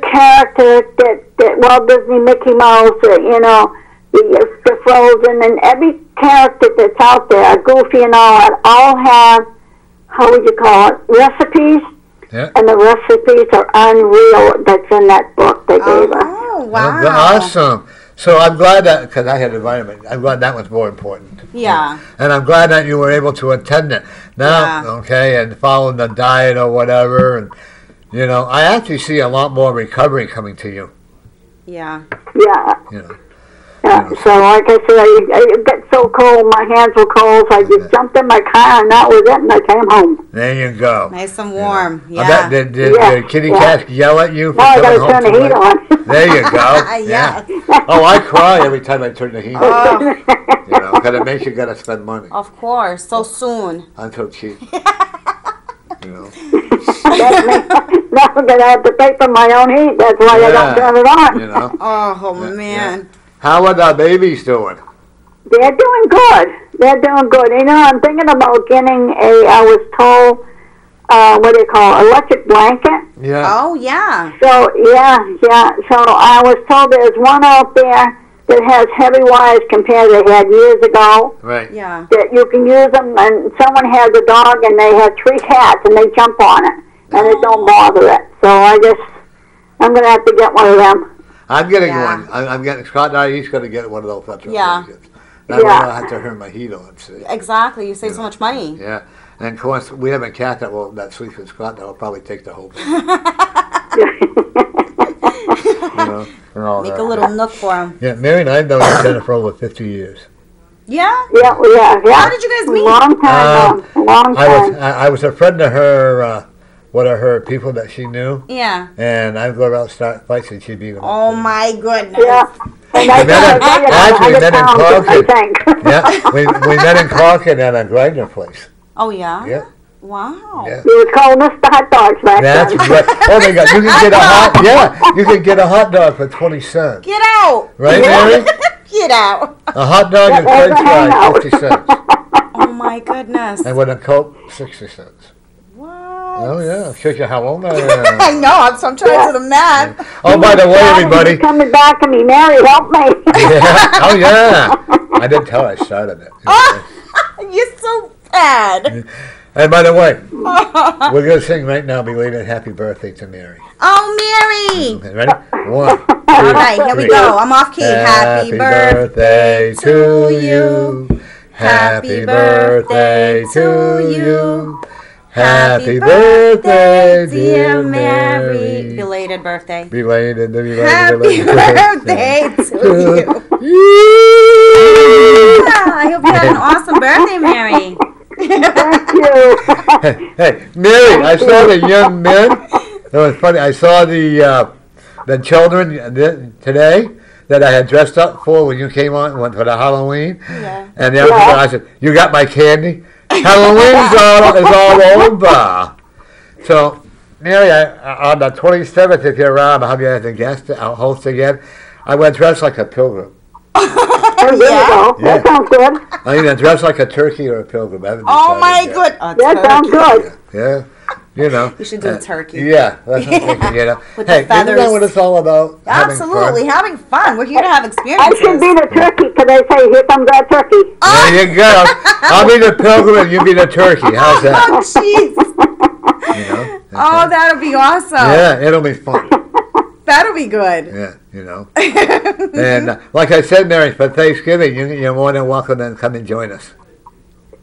character that Walt Disney, Mickey Mouse, the Frozen, and every character that's out there, Goofy and all have, how would you call it, recipes. Yeah. And the recipes are unreal that's in that book they gave us. Oh, wow. Awesome. So I'm glad that, because I had environment, I'm glad that was more important. Yeah. And I'm glad that you were able to attend it. Now, okay, and follow the diet or whatever. And, I actually see a lot more recovery coming to you. Yeah. Yeah. Yeah, so like I said, I got so cold, my hands were cold, so I just jumped in my car and that was it, and I came home. There you go. Nice and warm. I bet, did the kitty cat yell at you for No, I coming gotta home turn the heat on. There you go. Yeah. Oh, I cry every time I turn the heat on. Oh, Because it makes you gotta spend money. of course. So soon. I'm so cheap. Now I'm gonna have to pay for my own heat, that's why I don't turn it on. Oh, man. How are the babies doing? They're doing good. They're doing good. I'm thinking about getting I was told, what do you call it, electric blanket. Yeah. Oh, yeah. So, yeah. So I was told there's one out there that has heavy wires compared to they had years ago. Right. Yeah. That you can use them, and someone has a dog and they have 3 cats and they jump on it. And it don't bother it. So I guess I'm going to have to get one of them. I'm getting one. I'm getting, Scott and I each going to get one of those electric blankets. That way I don't have to turn my heat on, see. Exactly. You save so much money. Yeah. And of course, we have a cat that sleeps with Scott that will probably take the whole thing. Make a little nook for him. Yeah, Mary and I have known Jennifer for over 50 years. Yeah? Yeah. How did you guys meet? Long time ago. Long time. I was a friend of her, one of her people that she knew. Yeah. And I'd go around start fights and she'd beat them. Oh, my goodness. Yeah. And I Actually, we met in Clarkin. I think. Yeah, we met in Clarkin at a grinder place. Oh, yeah? Yeah. Wow. Yeah. You was calling us the hot dogs back That's then. right. Oh my God! You can get you can get a hot dog for 20 cents. Get out. Right, Mary? Get out. A hot dog and French fries, 50 cents, Oh, my goodness. and with a Coke, 60 cents. What? Oh yeah, shows you how old I I am. know. I'm trying to do the math. Oh, by the way, everybody. He's coming back to me, Mary, help me. Yeah. Oh yeah. I didn't tell her I started it. You're so bad. And by the way, we're gonna sing right now. Belated happy birthday to Mary. Oh, Mary. Okay, ready? 1, 2, All right, here we 3. go. I'm off key. Happy birthday to you. Happy birthday to you. Happy birthday, dear Mary. Belated birthday. Belated Happy birthday to you. Yeah, I hope you had an awesome birthday, Mary. Thank you. Hey, Mary, I saw the young men. It was funny. I saw the children today that I had dressed up for when you came on went for the Halloween. Yeah. And the other I said, "You got my candy? Halloween's is all over." So, Mary, on the 27th, if you're around, I'll have you as a guest. I'll host again. I went dressed like a pilgrim. There you go. Yeah. That sounds good. I mean, dressed like a turkey or a pilgrim. I haven't Oh, decided my yet. good. That sounds good. Yeah. You know. You should do a turkey. Yeah, that's what I'm thinking, you know. With Hey, the feathers. isn't that what it's all about? Absolutely. Having fun. We're here to have I experiences. should be the turkey because I say, here comes our turkey. There you go. I'll be the pilgrim and you be the turkey. How's that? Oh, jeez. You know? Oh, that'll be awesome. Yeah, it'll be fun. That'll be good. Yeah, you know. And like I said, Mary, for Thanksgiving, you're more than welcome to come and join us.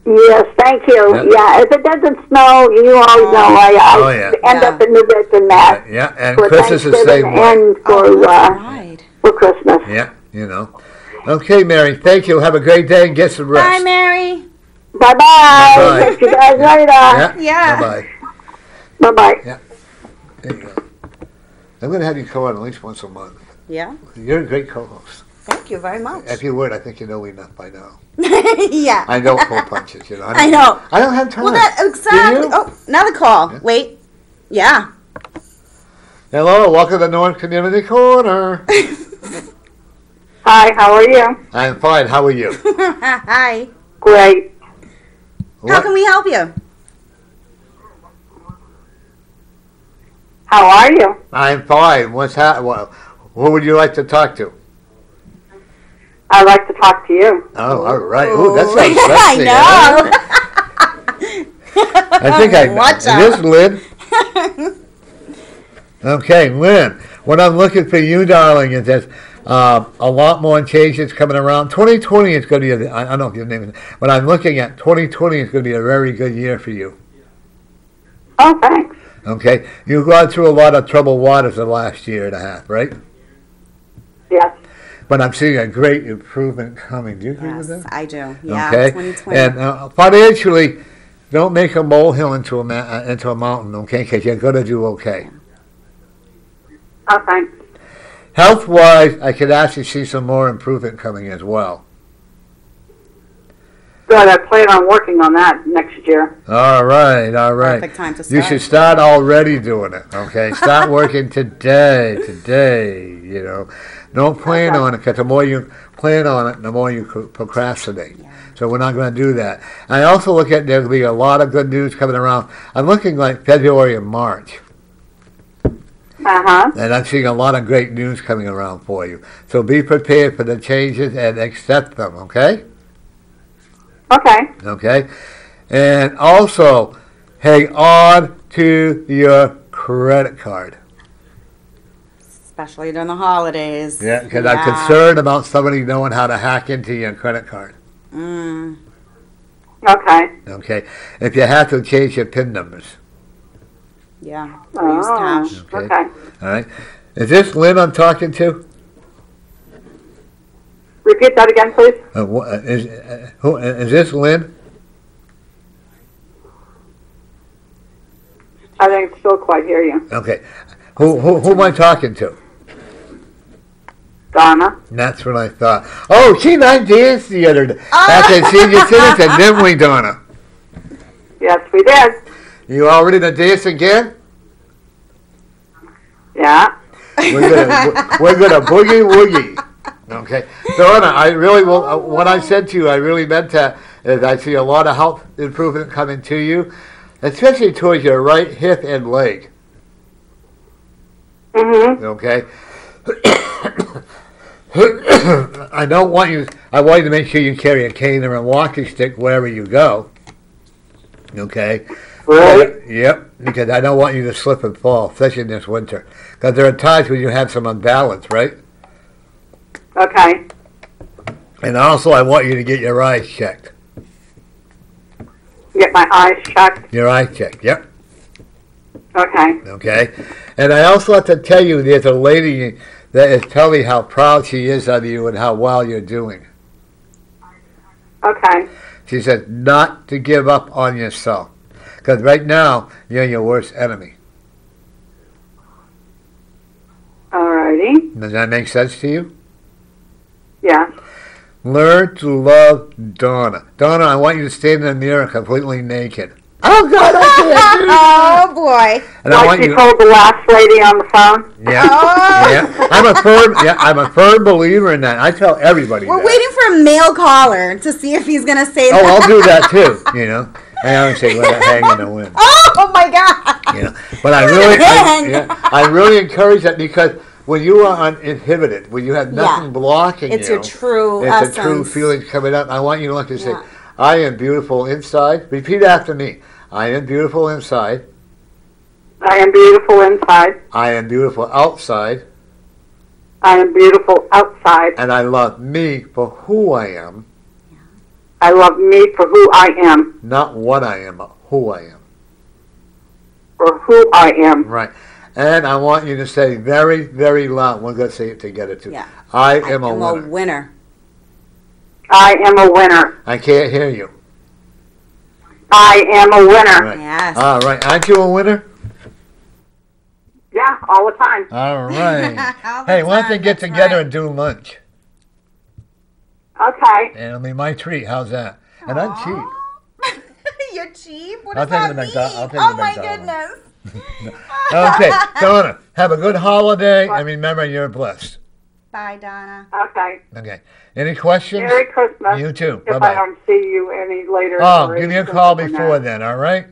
Yes, thank you. Yeah. Yeah, if it doesn't snow, you always know I end up in New Bedford, Mass. Yeah, and for Christmas is the same Thanksgiving way. and for, Right. for Christmas. Yeah, you know. Okay, Mary, thank you. Have a great day and get some rest. Bye, Mary. Bye-bye. Bye-bye. See you guys later. Yeah. Bye-bye. Bye-bye. There you go. I'm going to have you come on at least once a month. Yeah. You're a great co-host. Thank you very much. If you would, I think you know enough by now. Yeah. I don't pull punches, you know. I know. I don't have time. Well, that exactly. Do you? Oh, another call. Yeah. Wait. Yeah. Hello, welcome to North Community Corner. Hi, how are you? I'm fine. How are you? Hi. Great. How can we help you? How are you? I'm fine. What's happening? Who would you like to talk to? I'd like to talk to you. Oh, all right. Ooh, that sounds I sexy. know. I think I Watch It is out. Lynn. Okay, Lynn. What I'm looking for you, darling, is there's a lot more changes coming around. 2020 is going to be, I don't know if your name is, but I'm looking at 2020 is going to be a very good year for you. Oh, thanks. Okay? You've gone through a lot of troubled waters the last year and a half, right? Yes. But I'm seeing a great improvement coming. Do you agree with Yes, that? I do. Yeah. Okay? 2020. And financially, don't make a molehill into a mountain, okay? Because you're going to do okay. Oh, thanks. Health-wise, I could actually see some more improvement coming as well. Good. I plan on working on that next year. All right, all right. Perfect time to You start. should start already doing it, okay? Start working today, you know. Don't plan on it, because the more you plan on it, the more you procrastinate. Yeah. So we're not going to do that. I also look at there'll be a lot of good news coming around. I'm looking like February and March. Uh-huh. And I'm seeing a lot of great news coming around for you. So be prepared for the changes and accept them, okay? Okay. Okay? And also, hang on to your credit card. Especially during the holidays. Yeah, because I'm concerned about somebody knowing how to hack into your credit card. Mm. Okay. Okay? If you have to, change your PIN numbers. Yeah. Or use cash. Okay. All right? Is this Lynn I'm talking to? Repeat that again, please. Is this Lynn? I think still quite hear you. Okay. Who am I talking to? Donna. That's what I thought. Oh, she and I danced the other day. After senior citizen, didn't we, Donna? Yes, we did. You all ready to dance again? Yeah. We're gonna boogie woogie. Okay, Donna, I really will. What I said to you, I really meant that. Is I see a lot of health improvement coming to you, especially towards your right hip and leg. Mm-hmm. Okay. I don't want you. I want you to make sure you carry a cane or a walking stick wherever you go. Okay. Right. Yep. Because I don't want you to slip and fall, especially in this winter. Because there are times when you have some unbalance, right? Okay. And also, I want you to get your eyes checked. Get my eyes checked. Your eyes checked. Yep. Okay. Okay. And I also have to tell you, there's a lady that is telling me how proud she is of you and how well you're doing. Okay. She says not to give up on yourself. Because right now, you're your worst enemy. Alrighty. Does that make sense to you? Yeah. Learn to love Donna. Donna, I want you to stand in the mirror completely naked. Oh, God, I can't do that. Oh, boy. And I Like want you you told the last lady on the phone. Yeah. Oh. Yeah. I'm a firm believer in that. I tell everybody We're that. waiting for a male caller to see if he's going to say that. Oh, I'll do that too, you know. I always say let it hang in the wind. Oh, my God. You know. But I Hang. I really encourage that because when you are uninhibited, when you have nothing blocking It's you, your true it's essence. a true feeling coming up. I want you to look and say, Yeah. I am beautiful inside. Repeat after me. I am beautiful inside. I am beautiful inside. I am beautiful outside. I am beautiful outside. And I love me for who I am. I love me for who I am. Not what I am, but who I am. For who I am. Right. And I want you to say very, very loud. We're going to say it together too. Yeah. I am a winner. winner. I am a winner. I can't hear you. I am a winner. Right. Yes. All right. Aren't you a winner? Yeah, all the time. All right. All the Hey, why don't they time, get that's together right. and do lunch? Okay. And it'll be my treat. How's that? And I'm cheap. Aw. You're cheap? What I'll does take you that to mean? I'll take you Oh to my McDonald's. goodness. Okay, Donna, have a good holiday, and remember, you're blessed. Bye, Donna. Okay. Okay. Any questions? Merry Christmas. You too. If Bye-bye. I don't see you any later. Oh, or give me a anything call than before that. then, all right?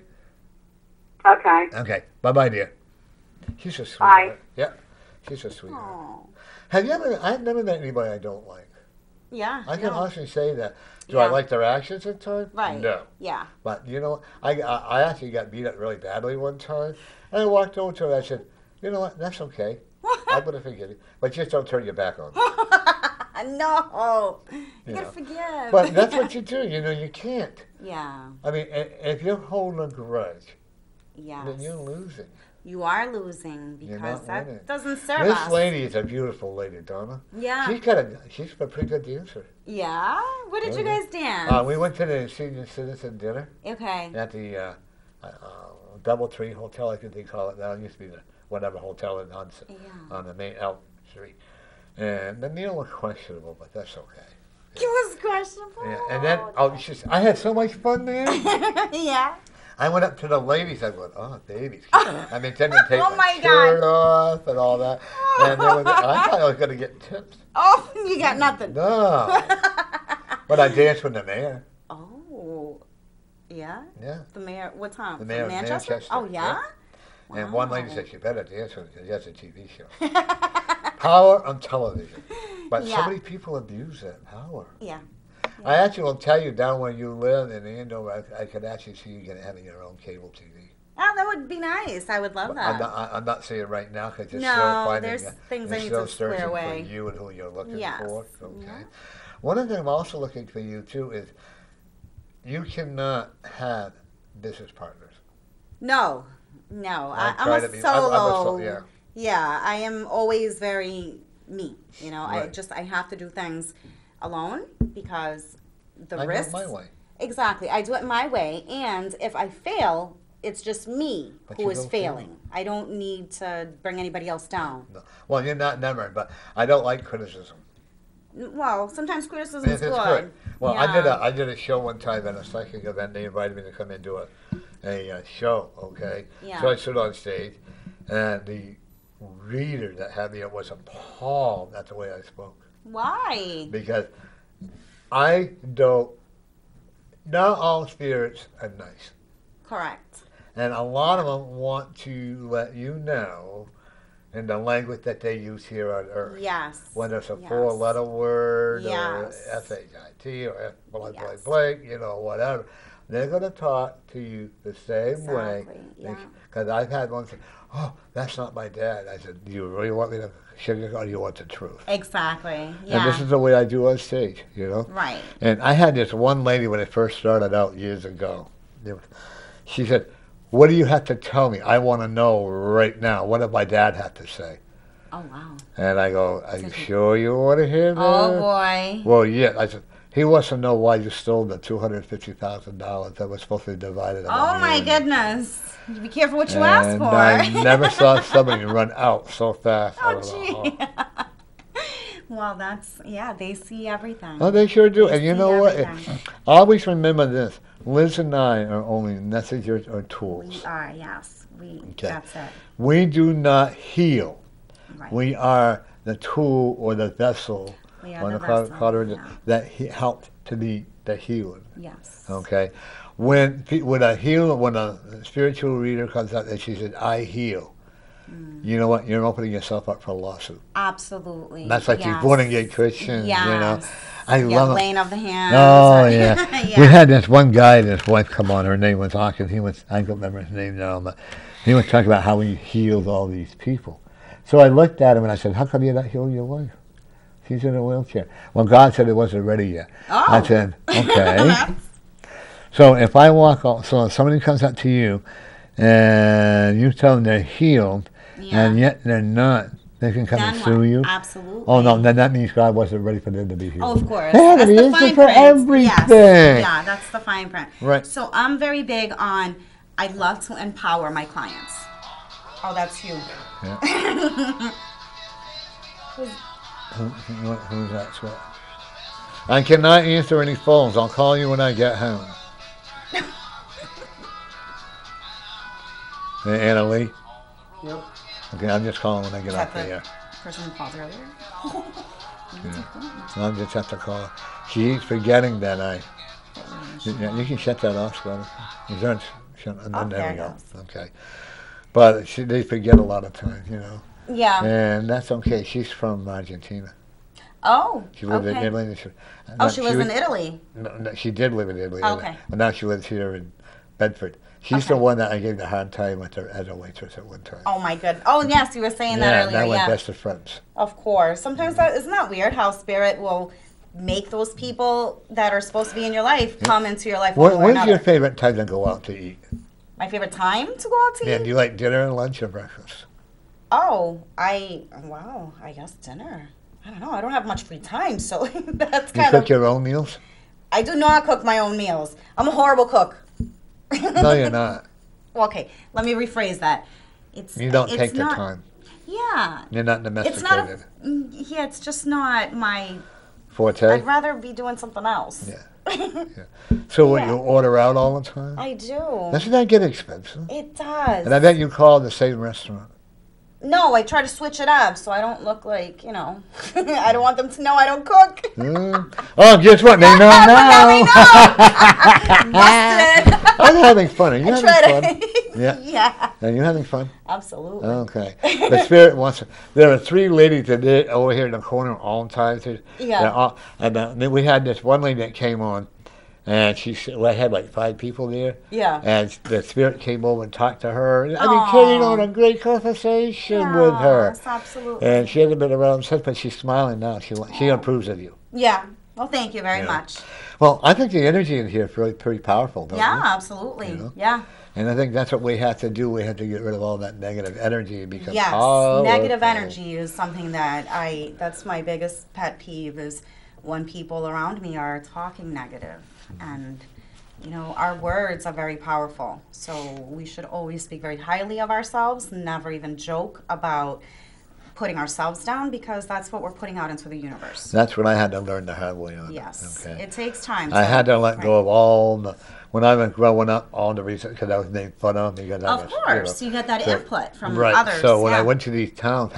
Okay. Okay. Bye-bye, dear. She's a sweetheart. Bye. Yeah, she's a sweetheart. Oh. Have you ever, I've never met anybody I don't like. Yeah. I can no. honestly say that. Do I Yeah. like their actions at times? Right. No. Yeah. But, you know, I actually got beat up really badly one time. And I walked over to her and I said, you know what, that's okay. I'm going to forgive you. But just don't turn your back on me. No. You You gotta know. forgive. But that's what you do. You know, you can't. Yeah. I mean, if you're holding a grudge, Yes. then you're losing. You are losing You're because not winning. that doesn't serve This us. lady is a beautiful lady, Donna. Yeah. She's a pretty good dancer. Yeah. What did you Yeah. guys dance? We went to the senior citizen dinner Okay. at the DoubleTree Hotel, I think they call it now. It used to be the whatever hotel in Hudson Yeah. on the main Elm Street. And the meal was questionable, but that's okay. It was questionable. Yeah. And then I had so much fun there. Yeah. I went up to the ladies. I went, oh, babies. I mean, then to take Oh my my shirt off and all that. And I thought I was going to get tips. Oh, you got nothing. No. But I danced with the mayor. Oh. Yeah? Yeah. The mayor, what time? The mayor of Manchester. Oh, yeah? And one lady Wow. said, you better dance with it because that's a TV show. Power on television. But Yeah. so many people abuse that power. Yeah. I actually will tell you, down where you live in Andover, I could actually see you having your own cable TV. Oh, that would be nice. I would love But that. I'm not saying right now because it's No, still finding there's things I it's need still to square searching away. for you and who you're looking Yes. for. Okay. Yeah. One of the things I'm also looking for you too is you cannot have business partners. No. I've I'm tried a to be- solo. yeah. Yeah, I am always very me. You know, Right. I have to do things alone because the I risks. do it my way. Exactly. I do it my way. And if I fail, it's just me But who you is don't fail. failing. I don't need to bring anybody else down. No. Well, you're not never, but I don't like criticism. Well, sometimes criticism is It's good. Well, Yeah. I did a show one time at a psychic event. They invited me to come and do a show. Okay. Yeah. So I stood on stage, and the reader that had me was appalled at the way I spoke Why? because I don't. Not all spirits are nice, Correct. and a lot of them want to let you know in the language that they use here on Earth. Yes. Whether it's a Yes. four-letter word Yes. or SHIT or blank, Yes. blank, you know, whatever. They're going to talk to you the same way. Exactly, yeah. Because I've had one say, oh, that's not my dad. I said, do you really want me to sugarcoat or do you want the truth? Exactly. Yeah. And this is the way I do on stage, you know? Right. And I had this one lady when I first started out years ago. She said, what do you have to tell me? I want to know right now. What did my dad have to say? Oh, wow. And I go, are you sure you want to hear that? Oh, boy. Well, yeah. I said, he wants to know why you stole the $250,000 that was supposed to be divided among Oh, you my and me. goodness. You be careful what you ask And for. I never saw somebody run out so fast. Oh, out of the gee. hall. Well, they see everything. Oh, they sure do. They And you see know what? everything. Always remember this. Liz and I are only messengers or tools. We are, yes. Okay. That's it. We do not heal. Right. We are the tool or the vessel We are or the the vessel, cautery yeah. that helped to be the healer. Yes. Okay, when a spiritual reader comes out and she says, "I heal," you know what? You're opening yourself up for a lawsuit. Absolutely. That's like yes. you born again Christian. Yes. You know, I Yeah, love it. laying of the hands. Oh right? yeah. Yeah. We had this one guy and his wife come on. Her name was Hawkins. I don't remember his name now, but he was talking about how he healed all these people. So I looked at him and I said, "How come you not heal your wife? She's in a wheelchair." Well, God said it wasn't ready yet. Oh. I said, "Okay." So if I walk off, so if somebody comes up to you and you tell them they're healed, Yeah. and yet they're not, they can come Then and sue what? you. Absolutely. Oh no, then that means God wasn't ready for them to be healed. Oh, of course. They had to That's be the instant fine for print. everything. Yes. Yeah, that's the fine print. Right. So I'm very big on, I love to empower my clients. Oh, that's you. Yeah. Who's that? Sweat? I cannot answer any phones. I'll call you when I get home. Hey, Anna Lee? Yep. Okay, I'm just calling when I get Is off that the air. person who called earlier? Yeah. I'm just have to call her. She's forgetting that yeah, you can shut that off, Scott. You don't there we go. Okay. But they forget a lot of times, you know. Yeah. And that's okay. She's from Argentina. Oh, She lived in okay. Italy. She lives in Italy. No, she did live in Italy. Okay. But now she lives here in Bedford. She's the one that I gave the hard time with her as a waitress at one time. Oh my good. Oh yes, you were saying that earlier. Now we're Yeah, best of friends. of course. Sometimes isn't that weird how spirit will make those people that are supposed to be in your life come into your life. When's your favorite time to go out to eat? My favorite time to go out to Yeah, eat? do you like dinner, lunch, or breakfast? Oh, I guess dinner. I don't know. I don't have much free time, so that's You kind cook of. your own meals? I do not cook my own meals. I'm a horrible cook. No, you're not. Okay, let me rephrase that. You don't it's take the not, time. Yeah. You're not It's not. domesticated. Yeah, it's just not my. Forte? I'd rather be doing something else. Yeah. So what, Yeah. you order out all the time? I do. Doesn't that get expensive? It does. And I bet you call the same restaurant. No, I try to switch it up so I don't look like, you know, I don't want them to know I don't cook. Oh, guess what? They know now. Busted. I'm having fun. Are you having fun? Yeah. Yeah. Are you having fun? Absolutely. Okay. The spirit wants. There are 3 ladies today over here in the corner all the time. Yeah. And then we had this one lady that came on, and I had like 5 people there. Yeah. And the spirit came over and talked to her. I mean, carried on a great conversation with her. Yes, absolutely. And she hasn't been around since, but she's smiling now. She approves of you. Yeah. Well, thank you very much. Well, I think the energy in here is really pretty powerful, don't you? Yeah, absolutely. You know? Yeah. And I think that's what we have to do. We have to get rid of all that negative energy and become Yes. powerful. Negative energy is something that that's my biggest pet peeve is when people around me are talking negative. And, you know, our words are very powerful. So we should always speak very highly of ourselves, never even joke about putting ourselves down because that's what we're putting out into the universe. That's what I had to learn the hard way on. Yes. Okay. It takes time. I had to let go of all the, when I was growing up, all the reasons, because I was made fun of. Because I Of was, course. You get that input from right. others. So when yeah. I went to these towns,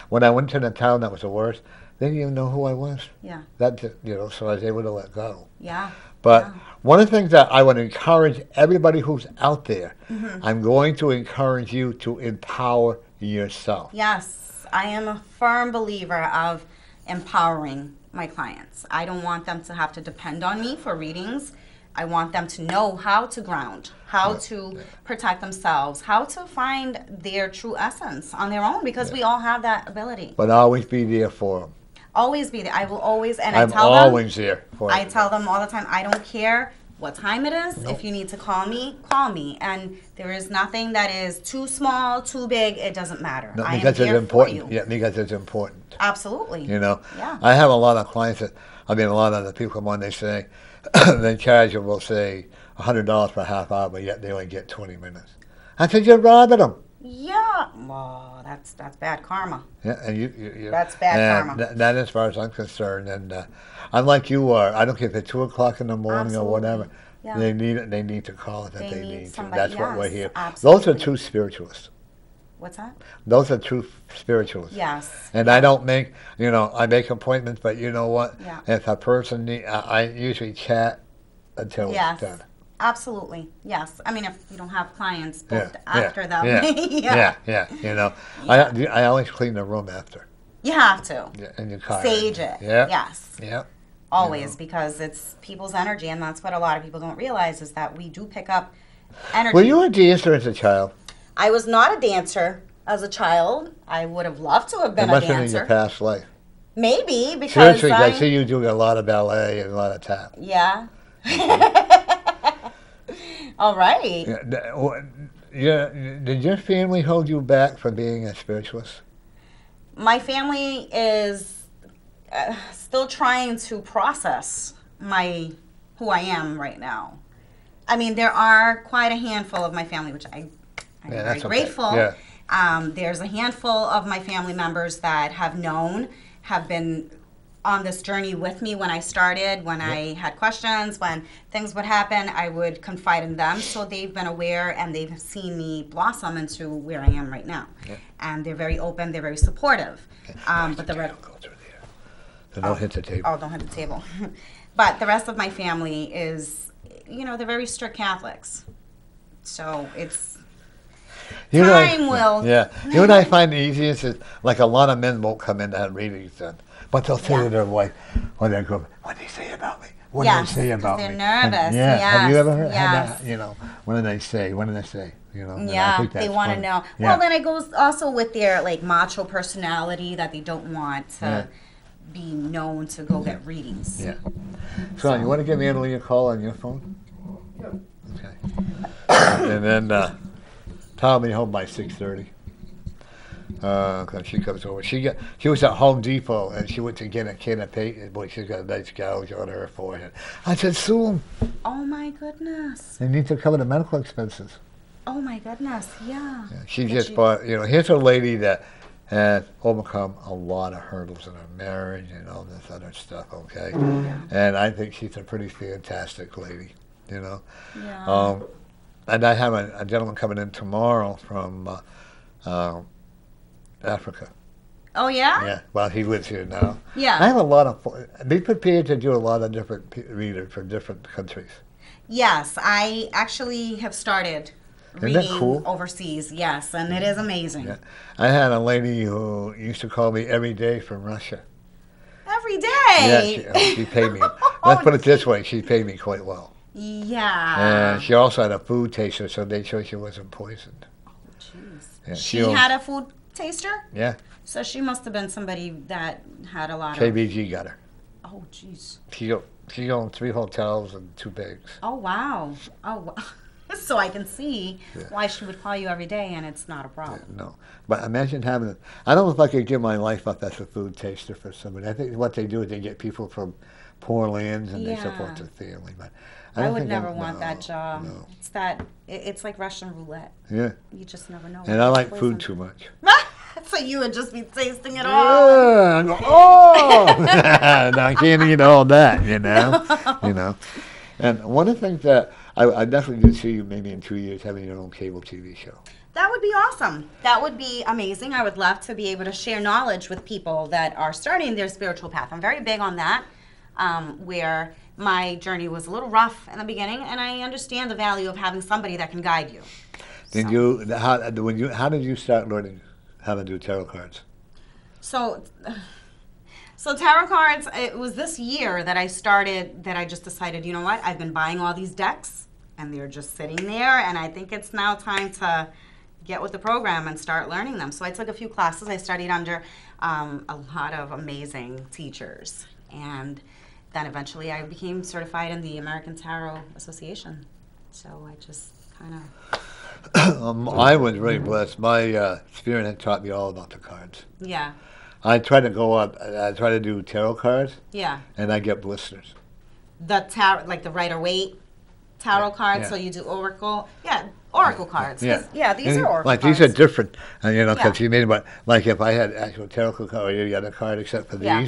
when I went to the town that was the worst, they didn't even know who I was. Yeah. So I was able to let go. Yeah. But one of the things that I would encourage everybody who's out there, Mm-hmm. I'm going to encourage you to empower yourself. Yes. I am a firm believer of empowering my clients. I don't want them to have to depend on me for readings. I want them to know how to ground, how to protect themselves, how to find their true essence on their own because we all have that ability. But always be there for them. Always be there. I will always, and I'm I tell them. always there for I them. tell them all the time, I don't care what time it is. If you need to call me, call me. And there is nothing that is too small, too big. It doesn't matter. No, I am because it's here important. for you. Yeah, because it's important. Absolutely. You know, Yeah. I have a lot of clients that, a lot of the people come on, they say, they charge them, will say $100 for a half hour, but yet they only get 20 minutes. I said, you're robbing them. Yeah. Well, that's bad karma. Yeah, and you That's bad and karma. That, as far as I'm concerned, and I'm like you are. I don't care if it's 2 o'clock in the morning Absolutely. or whatever. Yeah. They need it. They need to call it if They they need need to. somebody- That's what we're yes, here. absolutely. Those are true spiritualists. What's that? Those are true spiritualists. Yes. And I don't make, I make appointments, but you know what? Yeah. If a person I usually chat until Yes. it's done. Absolutely. Yes. I mean, if you don't have clients booked Yeah, after them. Yeah. I always clean the room after. You have to. Yeah, and you car. Sage it. Yeah. Yes. Yeah. Always, because it's people's energy, and that's what a lot of people don't realize is that we do pick up energy. Were you a dancer as a child? I was not a dancer as a child. I would have loved to have It been a must have been in your dancer. past life. Maybe because Seriously, I see you doing a lot of ballet and a lot of tap. Yeah. All right. Did your family hold you back from being a spiritualist? My family is still trying to process who I am right now. I mean, there are quite a handful of my family, which I'm very that's okay. grateful. Yeah. There's a handful of my family members that have been on this journey with me when I started, when I had questions, when things would happen, I would confide in them. So they've been aware and they've seen me blossom into where I am right now. Yeah. And they're very open, they're very supportive. But the rest, Go through there. So don't hit the table. oh, don't hit the table. But the rest of my family is, they're very strict Catholics. So it's time will. Yeah. You know what I find the easiest is, like, a lot of men won't come in to have readings done, but they'll say to their wife, or their girl, what did they say about me? What did they say about me? They're nervous. And, have you ever heard Yes. that? What did they say? What did they say? And I Yeah, think that's they want to funny. know. Yeah. Well, then it goes also with their macho personality that they don't want to be known to go get readings. Yeah. So, you want to give Annalena a call on your phone? Yeah. Okay. And then Tom will be home by 6:30. Cause she comes over. She was at Home Depot and she went to get a can of paint. Boy, she's got a nice gouge on her forehead. I said, sue 'em. Oh my goodness. They need to cover the medical expenses. Oh my goodness. Yeah. She just bought. Here's a lady that has overcome a lot of hurdles in her marriage and all this other stuff. Okay, and I think she's a pretty fantastic lady. Yeah. And I have a gentleman coming in tomorrow from Africa. Oh yeah. Yeah, well, he lives here now. Yeah. I have a lot of. Be prepared to do a lot of different readers from different countries. Yes, I actually have started Isn't that reading cool? overseas. Yes, and it is amazing. Yeah. I had a lady who used to call me every day from Russia. Every day. Yeah, she paid me. Let's put it this way: she paid me quite well. Yeah. And she also had a food taster, so they made sure she wasn't poisoned. Jeez. Yeah, She had a food taster? Yeah, So she must have been somebody that had a lot of. KBG got her. Oh, jeez. She owned 3 hotels and 2 banks. Oh, wow. Oh, wow. So I can see why she would call you every day and it's not a problem. No, but imagine having. I don't know if I could give my life up as a food taster for somebody. I think what they do is they get people from poor lands and they support their family. But I don't would think never want that job. No. It's like Russian roulette. Yeah, You just never know. and I like Poison. food too much. So you would just be tasting it all. Yeah, I go, oh! No, I can't eat all that, you know. And one of the things that I definitely do see you maybe in 2 years having your own cable TV show. That would be awesome. That would be amazing. I would love to be able to share knowledge with people that are starting their spiritual path. I'm very big on that, where my journey was a little rough in the beginning, and I understand the value of having somebody that can guide you. How did you start learning how to do tarot cards? So tarot cards, it was this year that I just decided, you know what, I've been buying all these decks, and they're just sitting there, and I think it's now time to get with the program and start learning them. So I took a few classes. I studied under a lot of amazing teachers, and then eventually I became certified in the American Tarot Association. So I just kind of... I was really blessed. My spirit had taught me all about the cards. Yeah. I try to go up. I try to do tarot cards. Yeah. And I get blisters. The tarot, like the Rider-Waite tarot cards. Yeah. So you do oracle. Yeah, oracle cards. Yeah. Yeah, these are oracle like cards. these are different, because Yeah. you made about like if I had actual tarot card or any other card except for Yeah.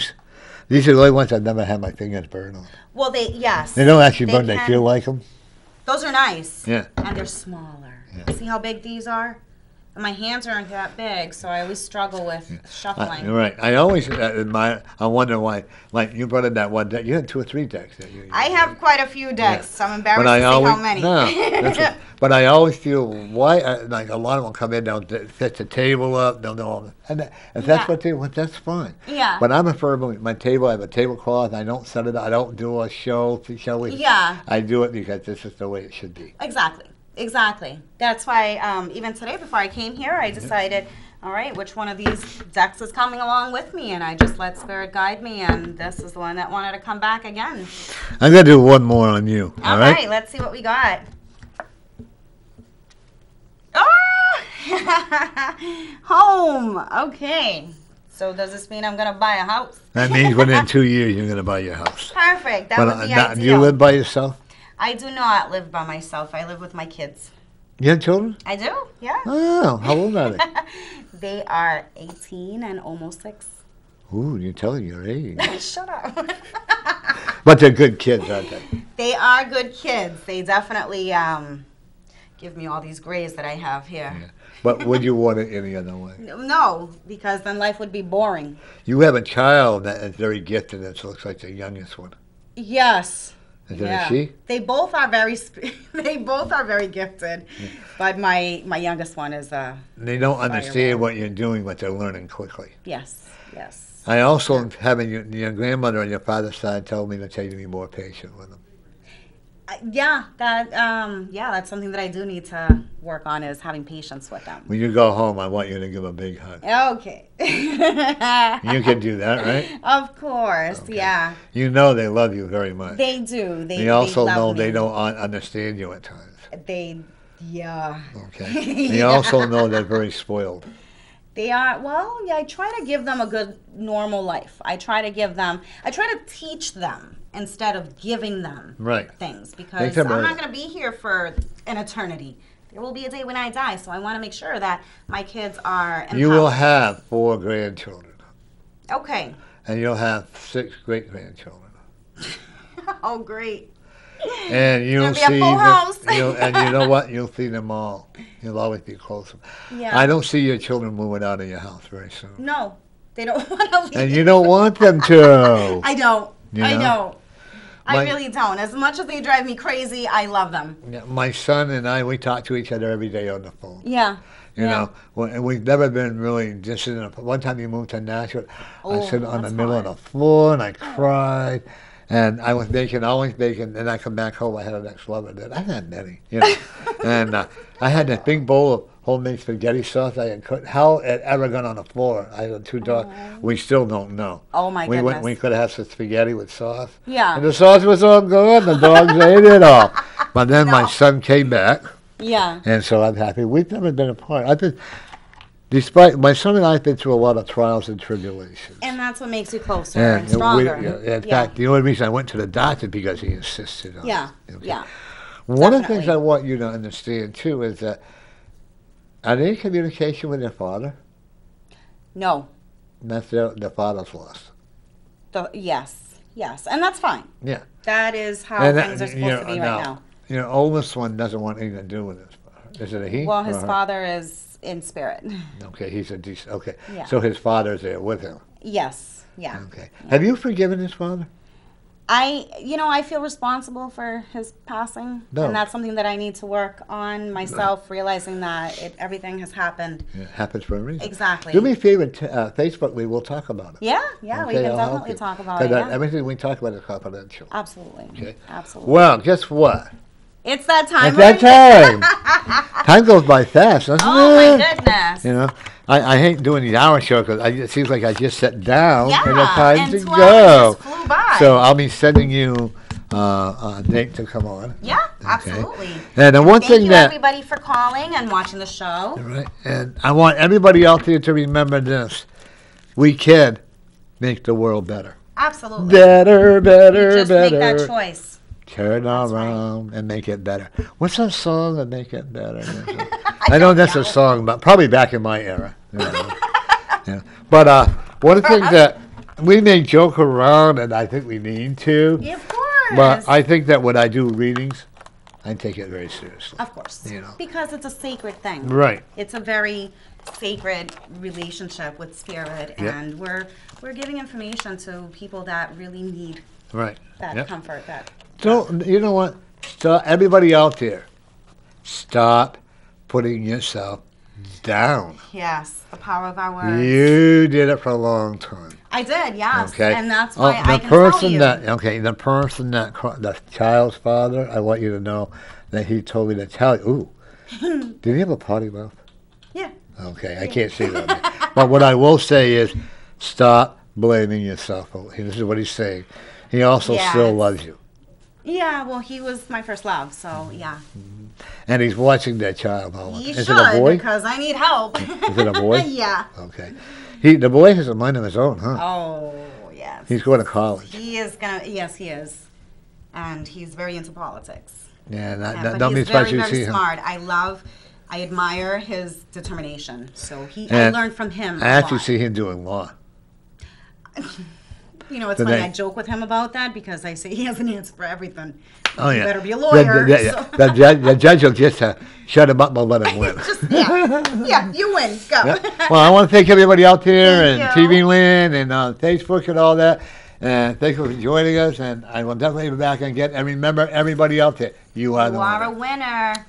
these are the only ones I've never had my fingers burn on. Well, yes. They don't actually burn. They can- feel like them. Those are nice. Yeah. And they're smaller. Yeah. See how big these are? And my hands aren't that big, so I always struggle with shuffling. You're right. I always admire. I wonder why. Like you brought in that one deck. You had 2 or 3 decks. That you I have quite a few decks. So I'm embarrassed But I to always, say how many. No, but I always feel why. Like a lot of them come in, they'll set the table up, they'll know all that. And if that's Yeah. what they want, that's fine. Yeah. But I'm a firm. My table, I have a tablecloth. I don't set it. I don't do a show. Shall we? Yeah. I do it because this is the way it should be. Exactly. That's why even today before I came here, I decided, all right, which one of these decks is coming along with me? And I just let Spirit guide me, and this is the one that wanted to come back again. I'm gonna do one more on you. All right, let's see what we got. Oh! Home. Okay. So does this mean I'm going to buy a house? That means within 2 years you're gonna buy your house. Perfect. That But would be now, ideal. do you live by yourself? I do not live by myself. I live with my kids. You have children? I do, yeah. Oh, how old are they? They are 18 and almost 6. Ooh, you're telling your age. Shut up. But they're good kids, aren't they? They are good kids. They definitely give me all these grades that I have here. Yeah. But would you want it any other way? No, because then life would be boring. You have a child that is very gifted. That looks like the youngest one. Yes. Is it a she? They both are very gifted, but my youngest one is They don't understand what you're doing, but they're learning quickly. Yes. I also, having your grandmother on your father's side, told me to tell you to be more patient with them. That's something that I do need to work on, is having patience with them. When you go home, I want you to give a big hug. Okay. You can do that, right? Of course, Okay. yeah. You know they love you very much. They do. They also love know me. they don't understand you at times. Yeah. Okay. They also know they're very spoiled. They are, well, yeah, I try to give them a good, normal life. I try to teach them instead of giving them things, because I'm not going to be here for an eternity. There will be a day when I die, so I want to make sure that my kids are empowered. You will have 4 grandchildren. Okay. And you'll have 6 great-grandchildren. Oh, great. And you'll see a full them, house. And you know what? You'll see them all. You'll always be close. Yeah. I don't see your children moving out of your house very soon. No, they don't want to leave. And you don't want them to. I don't. You know? I don't. I really don't. As much as they drive me crazy, I love them. Yeah, my son and I, we talk to each other every day on the phone. Yeah. You know, and we've never been really distant. One time he moved to Nashville, I sit on the middle of the floor and I cried. And I was always baking. Then I come back home, I had an ex-lover. I had many, you know. And I had that big bowl of homemade spaghetti sauce I had cooked. How it ever got on the floor? I had 2 dogs. We still don't know. Oh, my goodness. We could have had some spaghetti with sauce. Yeah. And the sauce was all good. The dogs ate it all. But then my son came back. Yeah. And so I'm happy. We've never been apart. Despite my son and I have been through a lot of trials and tribulations. And that's what makes you closer and stronger. In fact, the only reason I went to the doctor because he insisted on it. Okay. Yeah. One of the things I want you to understand too is that are they in communication with their father? No. That's the father's loss. Yes, and that's fine. Yeah. That is how things are supposed to be right now. Your oldest one doesn't want anything to do with his father. Is it a he? Well, his father is in spirit. Okay, he's a decent. Okay, yeah. So his father's there with him. Yes. Yeah. Okay. Have you forgiven his father? I feel responsible for his passing, and that's something that I need to work on myself, realizing that everything has happened. It happens for a reason. Exactly. Do me a favor, Facebook, we will talk about it. Yeah, we can definitely talk about it. Everything we talk about is confidential. Absolutely. Okay. Absolutely. Well, guess what? It's that time. It's that time. Time goes by fast, doesn't it? Oh, my goodness. You know, I hate doing these hour shows because it seems like I just sat down and it's time to 12 go. just flew by. So I'll be sending you a date to come on. Yeah, absolutely. And the one Thank you, everybody, for calling and watching the show. Right. And I want everybody out there to remember this. We can make the world better. Absolutely. Better. Just make that choice. Turn around and make it better. What's that song that make it better? I know that's a song, but probably back in my era. You know. Yeah. But one of the things that we may joke around, and I think we need to. Yeah, of course. But I think that when I do readings, I take it very seriously. Of course. You know. Because it's a sacred thing. Right. It's a very sacred relationship with spirit, and we're giving information to people that really need that comfort. So, you know what? Stop, everybody out there, stop putting yourself down. Yes, the power of our words. You did it for a long time. I did, yes. Okay. And that's why I can tell you. The person the child's father, I want you to know that he told me to tell you. Ooh. Did he have a potty mouth? Yeah. Okay, I can't see that. But what I will say is, stop blaming yourself. This is what he's saying. He also still loves you. Yeah, well, he was my first love, so yeah. And he's watching that child. Is it a boy? Because I need help. Is it a boy? Yeah. Okay. The boy has a mind of his own, huh? Oh, yes. He's going to college. Yes, he is. And he's very into politics. Yeah, don't be surprised you see him. Smart. I admire his determination. So I learned from him. I actually see him doing law. You know, it's So funny. they- I joke with him about that because I say he has an answer for everything. Oh, You yeah. better be a lawyer. So. The judge will just shut him up and let him win. Yeah, you win. Go. Yeah. Well, I want to thank everybody out there Thank and you. TV Land and Facebook and all that. And thank you for joining us. And I will definitely be back again. And remember, everybody out there, you are the You are a winner. winner.